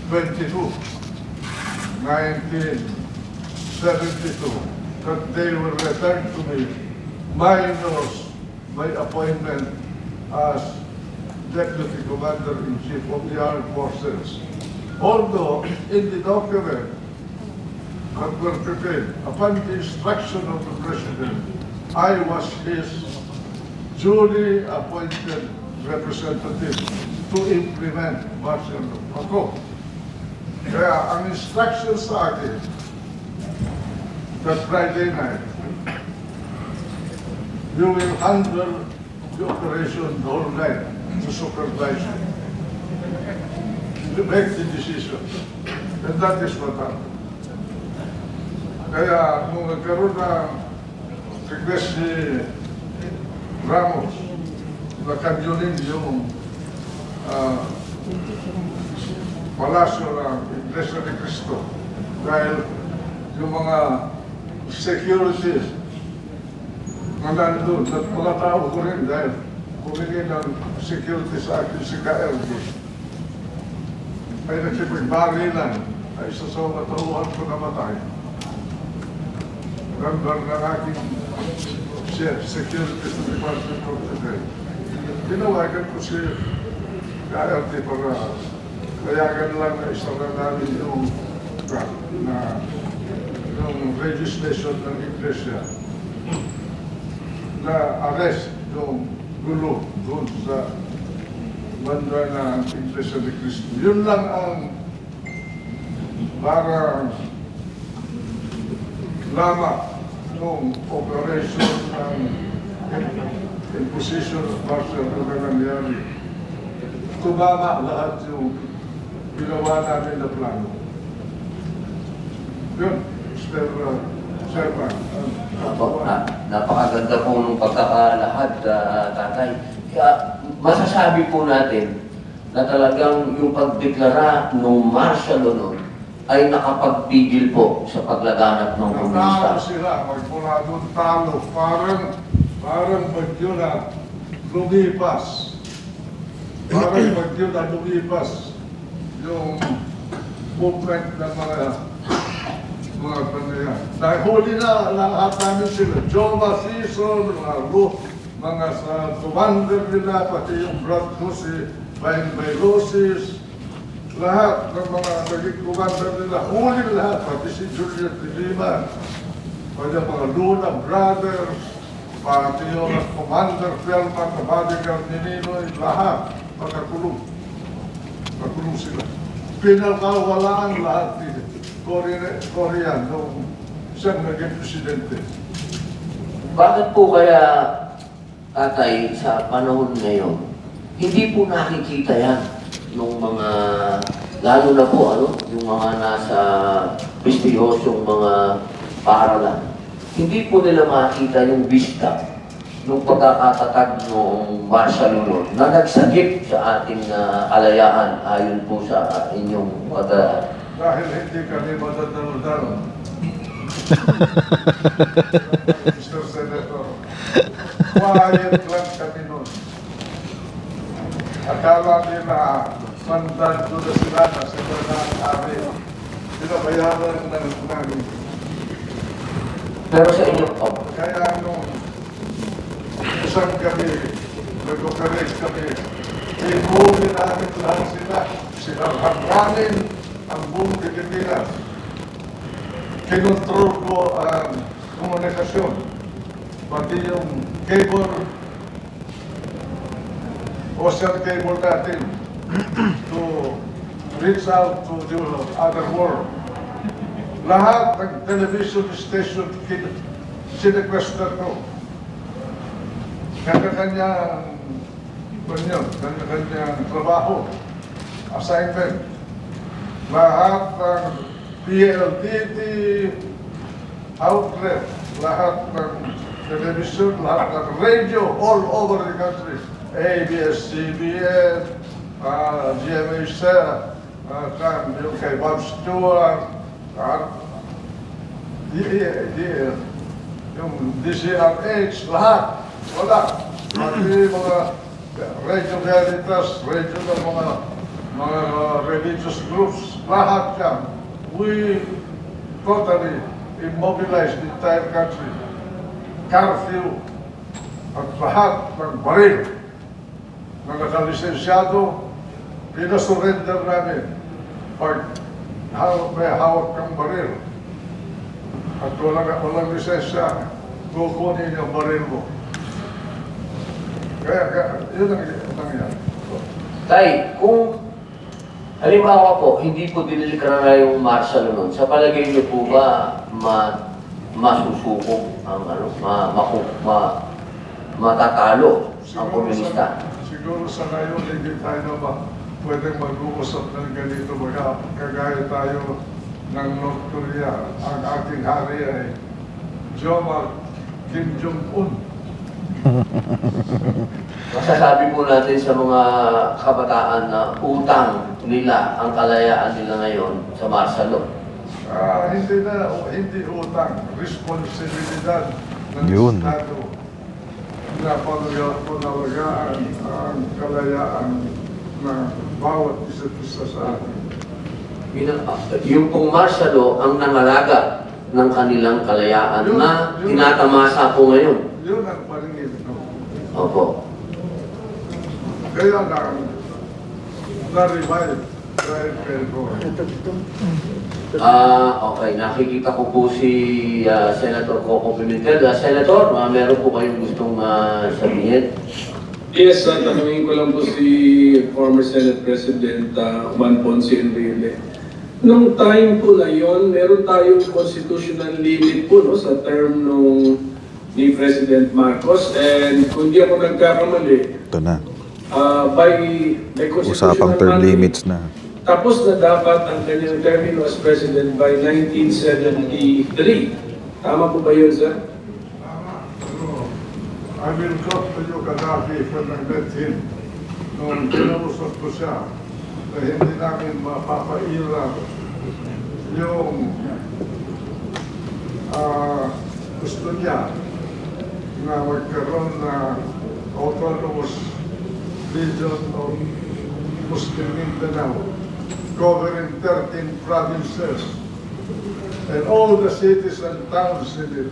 22, 1972, that they were returned to me minus my appointment as Deputy Commander-in-Chief of the Armed Forces. Although, in the document that were prepared, upon the instruction of the President, I was his duly appointed representative to implement martial law. Ako. Kaya ang instruction sa akin that Friday night, you will handle the operation the whole night to supervise it. To make the decision. And that is what happened. Kaya nung nagkaroon ng request si Ramos, nakanyunin yung palasyo ng Iglesia ni Cristo dahil yung mga securities na nandun at mga tao ko rin dahil humingi ng security sa akin si KRD ay nakipagbarilan ay isa sa mga tauhan ko namatay. Member ng aking security sa Department of Defense. Tinawagan ko si KRD para kayagan lang na isara namin yung legislation ng Iglesia na arrest yung gulo doon sa banda ng Iglesia ni Cristo. Yun lang ang parang lama ng operation ng imposition of martial law na nangyari. Tumama lahat yung ginawa namin na plano. Yun, Mr. Chairman. Napakaganda po nung pagkakalahad, tatay. Masasabi po natin na talagang yung pagdeklara ng martial law nun ay nakapagpigil po sa paglaganap ng komunista. Natalo sila, magmula doon talo, parang bagyo na lumipas. Parang bagyo na lumipas yung movement ng mga panayang. Nahuli na lahat namin sila. Joma Season, mga sa commander nila, pati yung brad ko si Bayan Bailosis, lahat ng mga naging commander nila, huli lahat, pati si Juliet de Lima, pati yung mga Luna Brothers, pati yung commander Felman, na bodyguard ni Ninoy, lahat, pagkakulong. Pagkulong sila. Pinakawalaan lahat ni Korean nung siyang naging presidente. Bakit po kaya, tatay, sa panahon ngayon, hindi po nakikita yan nung mga, lalo na po, yung mga nasa prestigyosong mga paaralan. Hindi po nila makita yung vista nung pagkakatatag ng martial law na nagsagip sa ating kalayaan ayon po sa inyong Dahil hindi kami madadalo-dalo. Mr. Senator, quiet lang kami nun. Akala nila mandado na sila na sila na ang ari. Pinabayaran ng namin. Pero sa inyo po, Kaya nung isang kami, nag-operate kami, ihuli namin lahat sila. Sinarhangganin ang buong Pilipinas. Kinontrol ko ang komunikasyon. Pati yung cable, ocean cable natin to reach out to the other world. Lahat ng television station sinequester ko. Kanya-kanyang trabaho, assignment. Lahat ng PLDT outlet, lahat ng television, lahat ng radio all over the country. ABS-CBN, GMA7, yung kay Bob Stewart, yung DCRH, lahat, wala. Pati mga Radio Veritas, radio ng mga religious groups, lahat yan. We totally immobilized the entire country. Curfew at lahat ng baril na nakalisensyado, pinasurrender namin pag may hawak kang baril at walang lisensya, kukunin yung baril mo. Kaya yun ang nangyari. tay, kung halimbawa po, hindi po dinilikara na yung martial law nun, sa palagay niyo po ba masusubok ang matatalo ang komunista? Siguro sa ngayon, hindi tayo na ba pwedeng mag-uusap ng ganito, kagaya tayo ng North Korea, ang ating hari ay Jomar Kim Jong-un. Masasabi po natin sa mga kabataan na utang nila ang kalayaan nila ngayon sa martial law. Hindi utang, responsibilidad ng Yun. Estado na pangalagaan ang kalayaan ng bawat isa't isa sa atin. Yung pong martial law ang nangalaga ng kanilang kalayaan na tinatamasa po ngayon. Yun ang paningin ko. Opo. Kaya na-revive dahil kayo ko. Okay. Nakikita ko po si Senator Coco Pimentel. Senator, meron po kayong gustong sabihin? Yes, tanungin ko lang po si former Senate President Juan Ponce Enrile. Nung time po na yon, meron tayong constitutional limit po no, sa term ni President Marcos. And kung di ako nagkakamali, Ito na. by constitutional Usapang term mandate, limits na. tapos na dapat ang kanyang termino as President by 1973. Tama po ba yun, sir? I will talk to you, Gaddafi, when I met him. Nung kinausap ko siya, na hindi namin mapapaira yung gusto niya na magkaroon na autonomous region of Muslim Mindanao, covering 13 provinces and all the cities and towns in it.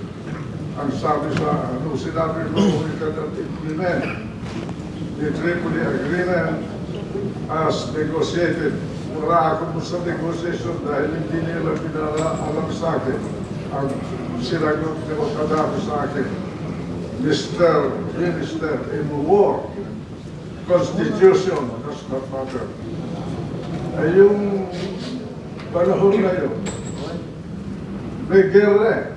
Ang sabi sa, sinabi ko, we cannot implement the Tripoli Agreement as negotiated. Wala ako sa negotiation dahil hindi nila pinaalam sa akin. Ang sinagot ni Gaddafi sa akin, Mr. Minister, in war, Constitution does not matter. Ay yung panahon na yun, may gera.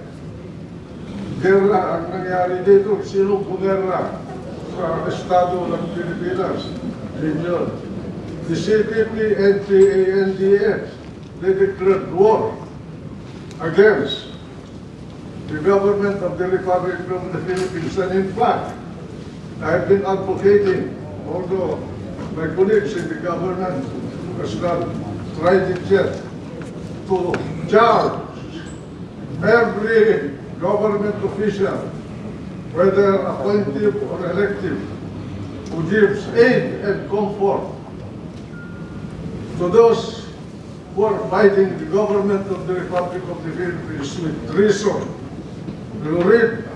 Gera ang nangyari dito. Sino bumerla sa Estado ng Pilipinas? Yun. The CPP, NPA, NDF, they declared war against the government of the Republic of the Philippines. And in fact, I have been advocating, although my colleagues in the government has not tried it yet, to charge every government official, whether appointive or elective, who gives aid and comfort to those who are fighting the government of the Republic of the Philippines with treason. You read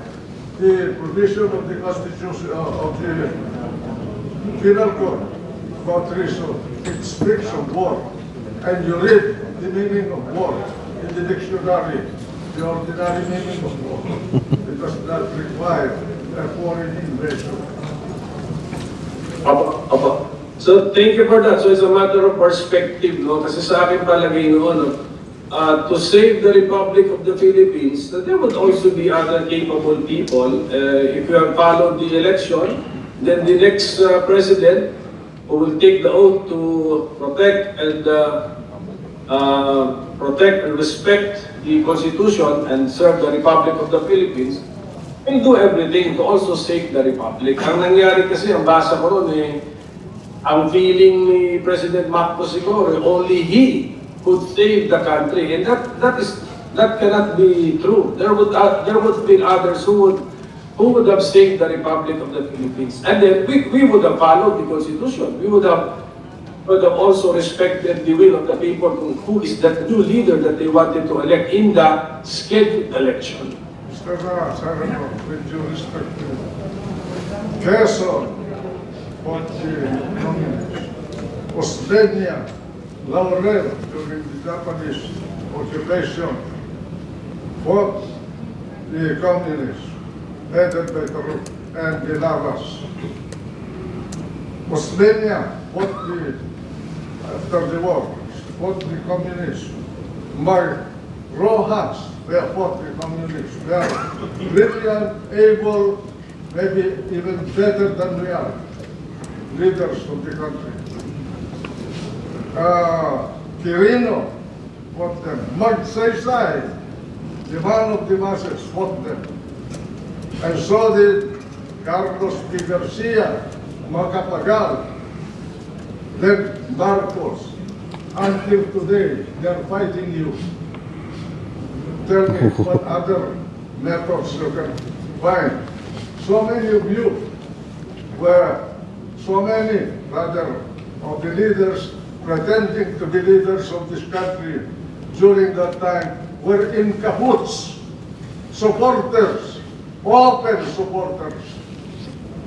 the provision of the Constitution of the Penal Code about treason. It speaks of war. And you read the meaning of war in the dictionary. The ordinary meaning of war. It does not require a foreign invasion. Opo. So, thank you for that. So, it's a matter of perspective, no? Kasi sa akin palagay noon, to save the Republic of the Philippines, that there would also be other capable people. If you have followed the election, then the next president who will take the oath to protect and respect the Constitution and serve the Republic of the Philippines, will do everything to also save the Republic. Ang nangyari kasi, ang basa ko ron ang feeling ni President Marcos siguro, only he could save the country. And that cannot be true. There would be others who would have saved the Republic of the Philippines. And then we would have followed the Constitution. We would have also respected the will of the people who is that new leader that they wanted to elect in the scheduled election. Mr. Senator, with due respect to Quezon, Australia, Laurel, during the Japanese occupation, fought the communists, headed by Taruk and the Lavas. Australia fought after the war, fought the communists. Mark Rojas, they fought the communists. They are brilliant, able, maybe even better than we are, leaders of the country. Quirino fought them. Magsaysay, the man of the masses, fought them. And so did Carlos P. Garcia, Macapagal, then Marcos. Until today, they are fighting you. Tell me what other methods you can find. So many of you were, so many rather, of the leaders pretending to be leaders of this country during that time were in cahoots, supporters, open supporters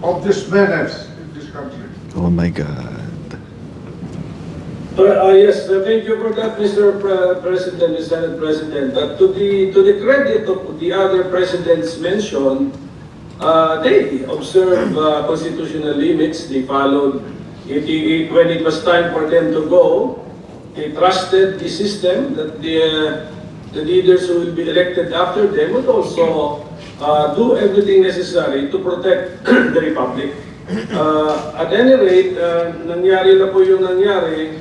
of this menace in this country. Oh my God. Yes, thank you for that, Mr. President and Senate President. To the credit of the other presidents mentioned, they observed constitutional limits. They followed it when it was time for them to go. They trusted the system that the leaders who will be elected after them would also do everything necessary to protect the republic. At any rate, nangyari na po yung nangyari.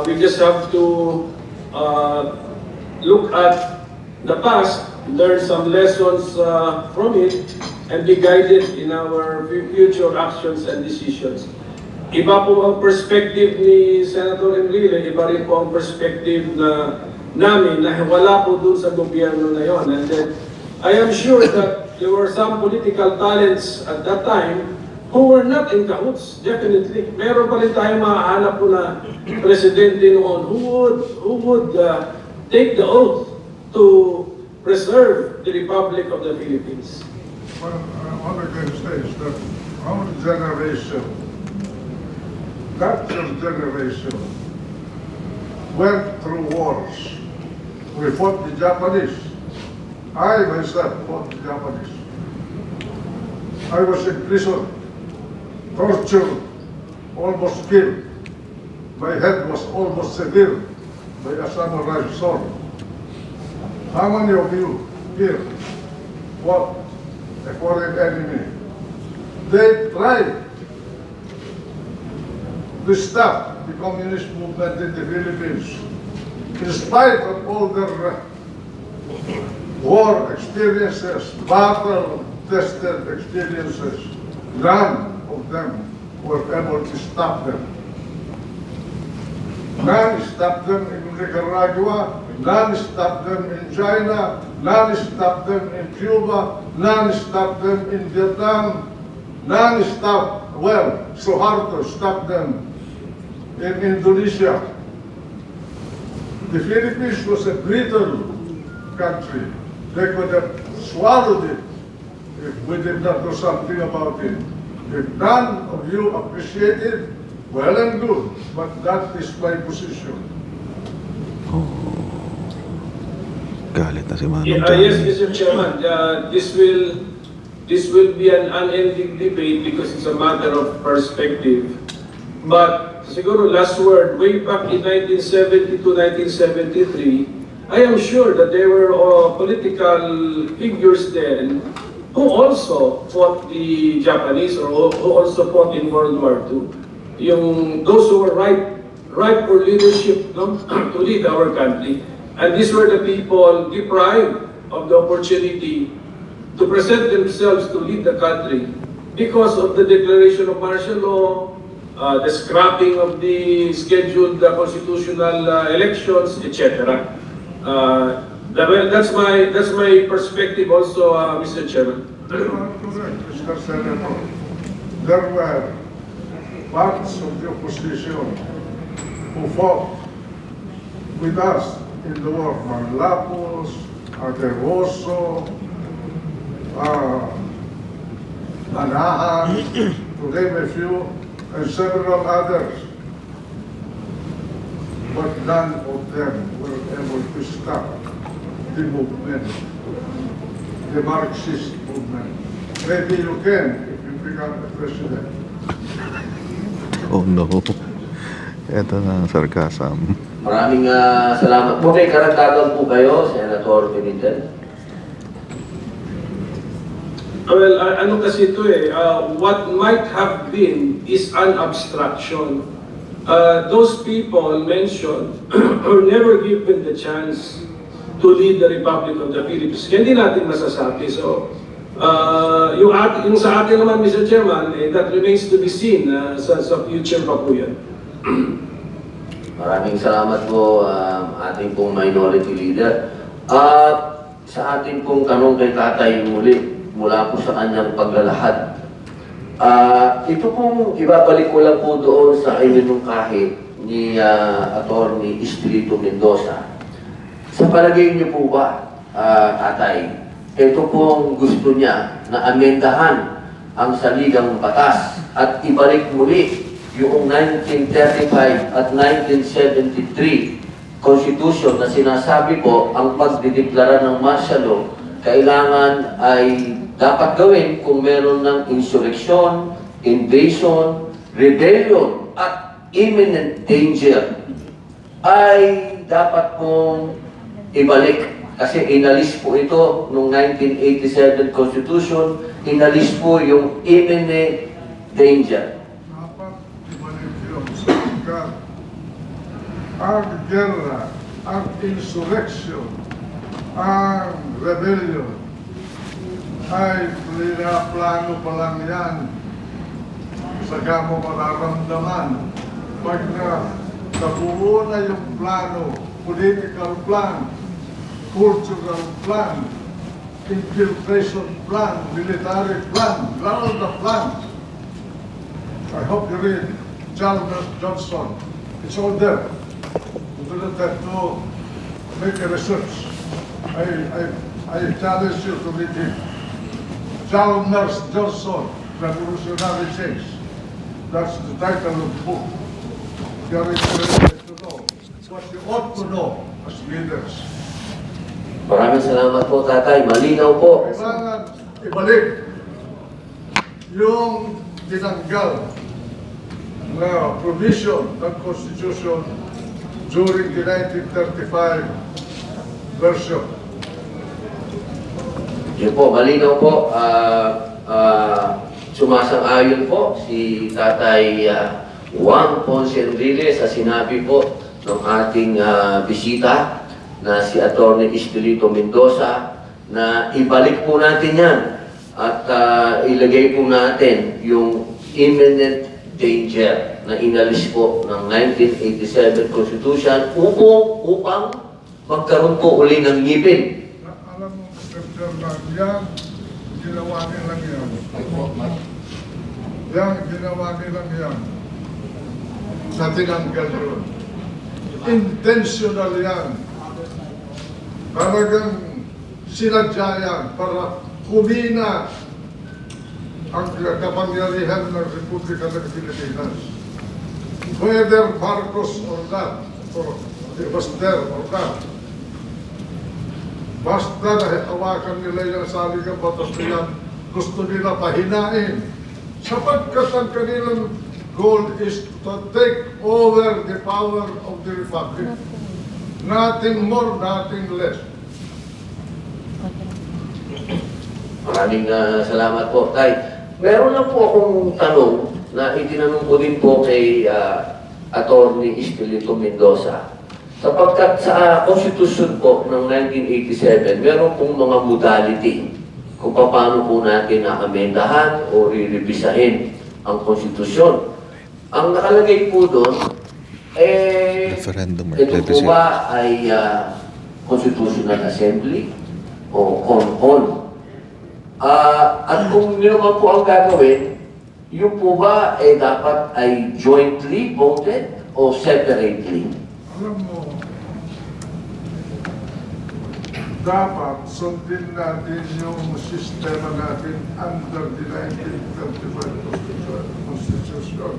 We just have to look at the past, learn some lessons from it, and be guided in our future actions and decisions. Iba po ang perspective ni Senator Enrile, iba rin po ang perspective namin na wala po dun sa gobyerno na yon. And then, I am sure that there were some political talents at that time who were not in cahoots, definitely. Meron pa rin tayong mahahanap po na presidente noon who would take the oath to preserve the Republic of the Philippines. Well, all I can say is that our generation, that generation, went through wars. We fought the Japanese. I myself fought the Japanese. I was in prison, tortured, almost killed. My head was almost severed by a samurai sword. How many of you here fought a foreign enemy? They tried to stop the communist movement in the Philippines. In spite of all their war experiences, battle-tested experiences, none of them were able to stop them. None stopped them in Nicaragua, none stopped them in China, none stopped them in Cuba, none stopped them in Vietnam, none stopped, well, Suharto stopped them in Indonesia. The Philippines was a brittle country. They could have swallowed it if we did not do something about it. If none of you appreciate it, well and good, but that is my position. Oh. Galit na si Manong Yes, dyan. Mr. Chairman, this will be an unending debate because it's a matter of perspective. But siguro last word, way back in 1970 to 1973, I am sure that there were political figures then who also fought the Japanese or who also fought in World War II. Those who were ripe for leadership, no, to lead our country. And these were the people deprived of the opportunity to present themselves to lead the country because of the declaration of martial law, the scrapping of the scheduled constitutional elections, etc. That's my perspective also, Mr. Chairman. You are correct, Mr. Senator. There were parts of the opposition who fought with us in the war. Manlapos, Ateroso, Anahan, to name a few, and several others. But none of them were able to stop the movement, the Marxist movement. Maybe you can if you become the president. Oh no. Ito na ang sarcasm. Maraming salamat po. May karagdagan po kayo, Senator Benitez. Well, ano kasi ito what might have been is an abstraction. those people mentioned were never given the chance to lead the Republic of the Philippines. Kaya hindi natin masasabi. So, yung sa atin naman, Mr. Chairman, that remains to be seen sa future pa po yan. Maraming salamat po ating pong minority leader. Sa ating pong tanong kay Tatay muli, mula po sa kanyang paglalahad. Ito pong ibabalik ko lang po doon sa iminungkahi ni Atty. Espiritu Mendoza. Sa palagay niyo po ba, Tatay, ito pong gusto niya na amendahan ang saligang batas at ibalik muli yung 1935 at 1973 Constitution na sinasabi po ang pagdideklara ng martial law kailangan ay dapat gawin kung meron ng insurrection, invasion, rebellion at imminent danger ay dapat pong ibalik. Kasi inalis po ito noong 1987 Constitution, inalis po yung imminent danger. Dapat ibalik yung sapagkat ang guerra, ang insurrection, ang rebellion ay plano pa lang yan. Saka mo mararamdaman pag nabuo na yung plano, political plan, cultural plan, infiltration plan, military plan, all the plans. I hope you read Chalmers Johnson. It's all there. You don't have to make a research. I challenge you to read it. Chalmers Johnson, Revolutionary Change. That's the title of the book. You're interested to know what you ought to know as leaders. Maraming salamat po, Tatay. Malinaw po. Kailangan ibalik yung tinanggal na provision ng Constitution during the 1935 version. Yun po, malinaw po. Sumasang-ayon po si Tatay Juan Ponce Enrile sa sinabi po ng ating bisita na si Atty. Espiritu Mendoza na ibalik po natin yan at ilagay po natin yung imminent danger na inalis po ng 1987 Constitution upang magkaroon po uli ng ngipin. Alam mo, Mr. Chairman, yan, ginawa nilang yan. Yan, ginawa nilang yan. Sa tinanggal yun. Intentional yan. Talagang sinadya yan para humina ang kapangyarihan ng Republika ng Pilipinas. Whether Marcos or not, or Baster or not, basta nahawakan nila yung saligang batas na yan, gusto nila pahinain. Sapagkat ang kanilang goal is to take over the power of the Republic. Nothing more, nothing less. Maraming salamat po, Tay. Meron lang po akong tanong na itinanong ko din po kay Atty. Espiritu Mendoza. Sapagkat sa Constitution po ng 1987, meron pong mga modality kung paano po natin amendahan o re-revisahin ang Constitution. Ang nakalagay po doon, Referendum or ito po plebiscite. ba ay Constitutional Assembly o CONCON? At kung yun naman po ang gagawin, yun po ba dapat ay jointly voted o separately? Alam mo, dapat sundin natin yung sistema natin under the 1935 Constitution.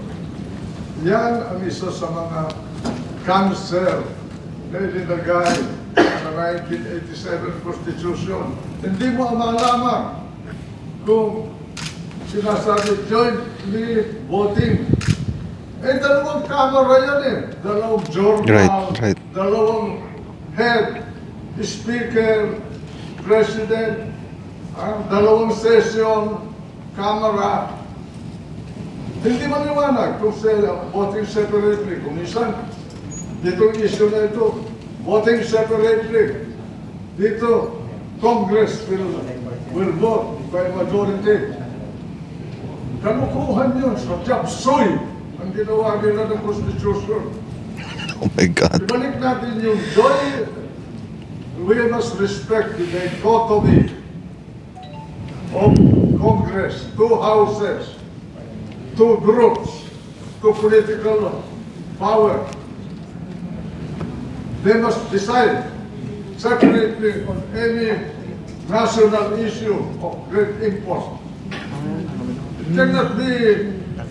Yan ang isa sa mga cancer na ilinagay sa 1987 Constitution. Hindi mo malaman kung sinasabi jointly voting. Dalawang kamara yan dalawang journal, Right. dalawang head, speaker, president, dalawang session, kamara. Hindi maliwanag kung voting separately. Kung minsan, ditong issue na ito, voting separately. Dito, Congress will vote by majority. Kalukuhan yun sa Japsoy ang ginawa nila ng Constitution. Oh my God. Ibalik natin yung joy. We must respect the dichotomy of Congress, two houses, two groups, two political power. They must decide separately on any national issue of great import. It cannot be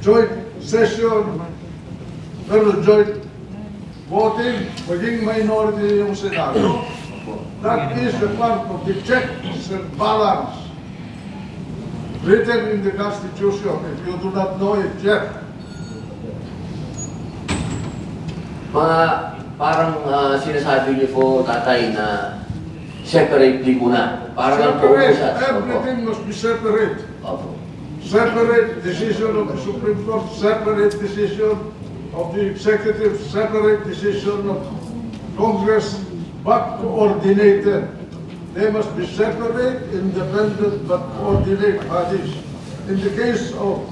joint session, pero joint voting, maging minority yung Senado. That is the part of the checks and balance written in the Constitution, if you do not know it yet. Parang sinasabi niyo po, tatay, na separately muna. Parang ang Separate, focus. everything must be separate. Opo. Separate decision of the Supreme Court, separate decision of the Executive, separate decision of Congress, but coordinated. They must be separate, independent, but coordinate bodies. In the case of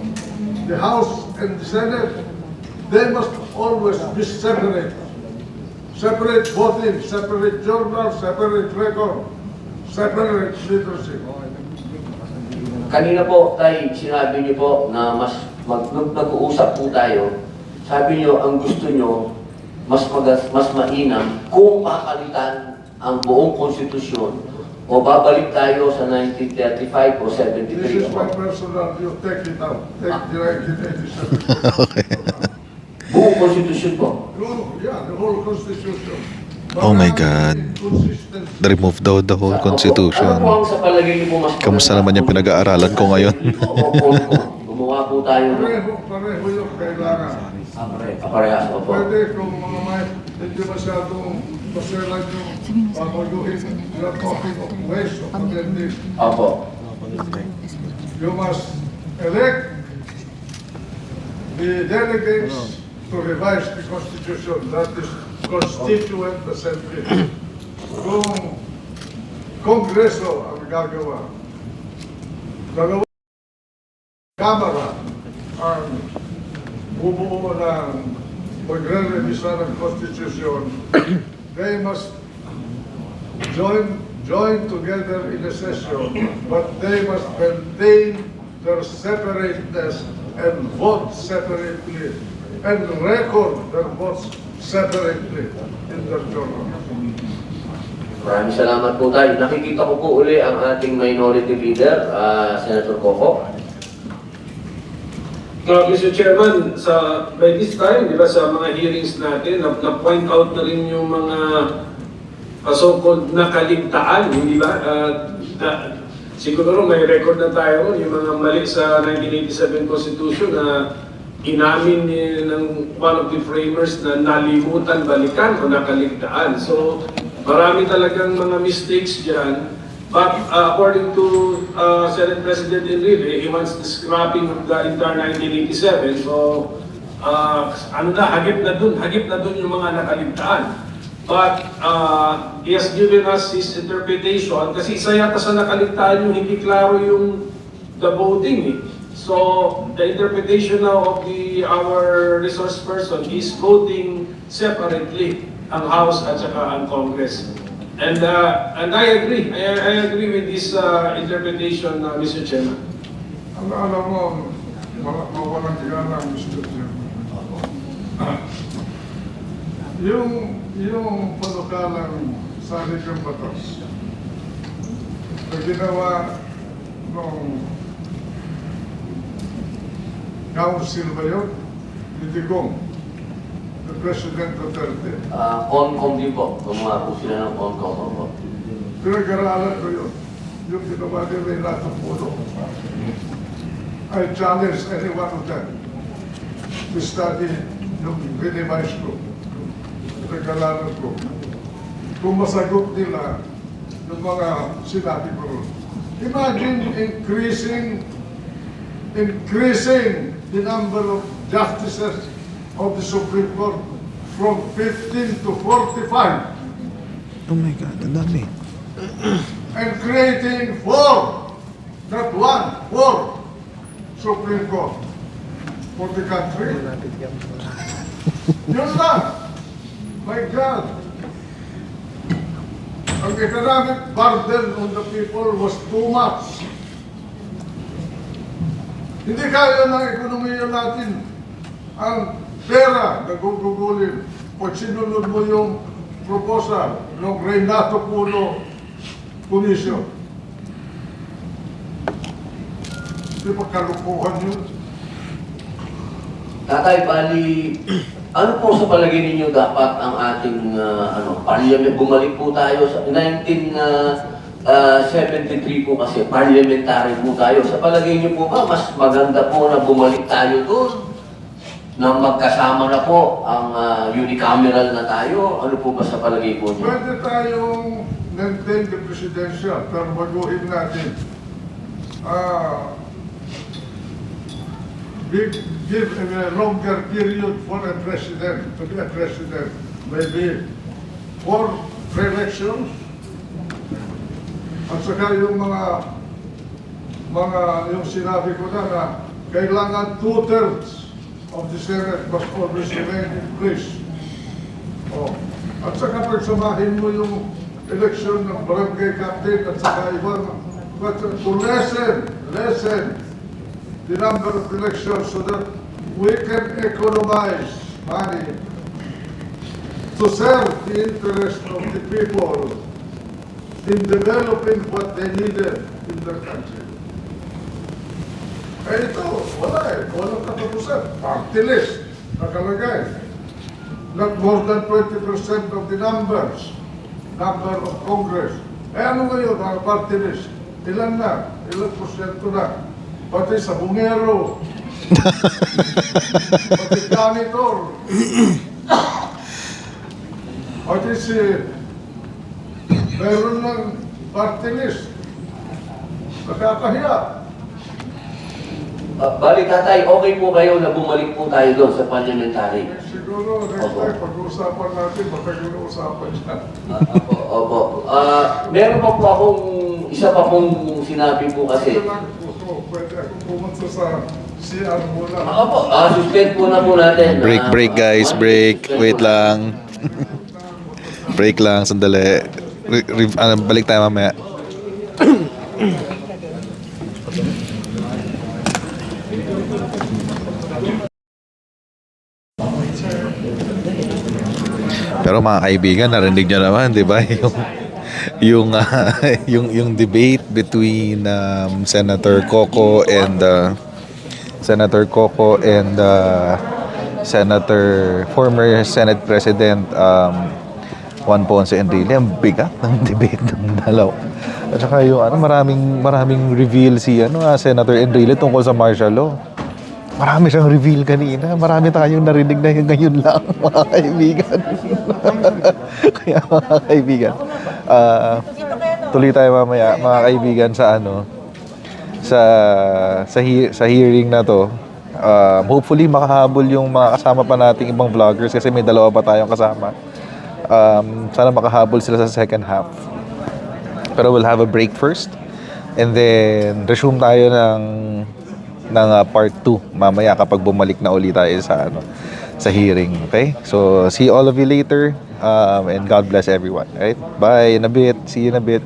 the House and the Senate, they must always be separate. Separate voting, separate journal, separate record, separate leadership. Kanina po, tay, sinabi niyo po na mag-uusap po tayo. Sabi niyo, ang gusto niyo, mas mainam kung papalitan ang buong konstitusyon o babalik tayo sa 1935 o 73. This is my personal view. Take it out. Take the 1987. Okay. Buong konstitusyon po. Yeah, the whole Constitution. Oh my God. Remove daw the whole Ano po Constitution. ang sa palagay niyo po mas Kamusta naman yung pinag-aaralan ko ngayon? Gumawa po tayo ng Pareho yung kailangan. aparehas. Opo. Pwede kung mga may hindi masyadong maselan yung papaguhin. You're talking of ways of amending. Opo. You must elect the delegates to revise the Constitution. That is Constituent Assembly. Kung Kongreso ang gagawa, dalawa Kamara ang bubuo ng magre-revisa ng Constitution, they must join together in a session, but they must maintain their separateness and vote separately and record their votes separately in their journal. Maraming salamat po tayo. Nakikita ko po uli ang ating minority leader, Senator Coco. Mr. Chairman, by this time, di ba, sa mga hearings natin, na-point out na rin yung mga so-called nakaligtaan, hindi ba? Siguro may record na tayo, yung mga mali sa 1987 Constitution na inamin ng one of the framers na nalimutan balikan o nakaligtaan. So, marami talagang mga mistakes dyan. But according to Senate President Enrile, he wants the scrapping of the entire 1987. So, hagip na dun yung mga nakaligtaan. But he has given us his interpretation kasi isa yata sa nakaligtaan yung hindi klaro yung the voting eh. So, the interpretation now of our resource person is voting separately ang House at saka ang Congress. And I agree. I agree with this interpretation, Mr. Chairman. Alam mo, mawalang gana, Mr. Chairman. Yung panukalang salikang batas na ginawa nung council ba yun? Litigong, the President Duterte. Concom din po. Gumawa po sila ng Concom. Opo. Pinag-aralan ko yun. Yung ginawa nila yung lahat ng puno. I challenge any one of them to study yung revise ko. Pinag-aralan ko. Kung masagot nila yung mga sinabi ko ron. Imagine increasing increasing the number of justices of the Supreme Court from 15 to 45 Oh my God, ang dami. and creating 4, not 1, 4 Supreme Court for the country. Yun lang. My God. Ang economic burden on the people was too much. Hindi kaya ng ekonomiya natin ang pera na gugugulin pag sinunod mo yung proposal ng Renato Puno Commission. Hindi pa kalukuhan yun. Tatay, bali, ano po sa palagay ninyo dapat ang ating parliament? Bumalik po tayo sa 1973 po kasi parliamentary po tayo. Sa palagay niyo po ba, mas maganda po na bumalik tayo doon? Na magkasama na po ang unicameral na tayo? Ano po ba sa palagay po niyo? Pwede tayong maintain the presidential pero baguhin natin. Give a longer period for a president to be a president. Maybe 4 pre-elections. At saka yung yung sinabi ko na kailangan 2/3 of the Senate must always remain in place. Oh. At saka pagsamahin mo yung election ng barangay captain at saka ibang, but to lessen the number of elections so that we can economize money to serve the interest of the people in developing what they needed in their country. Eh ito, walang katapusan. Party list, nakalagay. Not more than 20% of the number of Congress. Eh ano ngayon, mga party list? Ilan na? Ilan porsyento na? Pati sa bungero. Pati janitor. Pati meron ng party list. Nakakahiya. Bali tatay, okay po kayo na bumalik po tayo doon sa parliamentary? Siguro, next time, pag-uusapan natin, mapag-uusapan dyan. Opo. Meron pa po akong, isa pa pong sinabi po kasi. Pwede akong pumunta sa CR muna. Opo, suspend po na po natin. Break guys, break. Wait lang. Break lang, sandali. Balik tayo mamaya. Pero mga kaibigan, narinig nyo naman, di ba? Yung debate between Senator Coco and former Senate President Juan Ponce Enrile. Ang bigat ng debate ng dalaw. At saka yung maraming reveal si Senator Enrile tungkol sa martial law. Marami siyang reveal kanina. Marami tayong narinig na ngayon lang, mga kaibigan. Kaya mga kaibigan, tuloy tayo mamaya, mga kaibigan, sa hearing na to. Hopefully makahabol yung mga kasama pa nating ibang vloggers kasi may 2 pa tayong kasama. Sana makahabol sila sa second half. Pero we'll have a break first and then resume tayo ng part 2 mamaya kapag bumalik na ulit tayo sa hearing. Okay? So see all of you later and God bless everyone. Right? Bye in a bit. See you in a bit.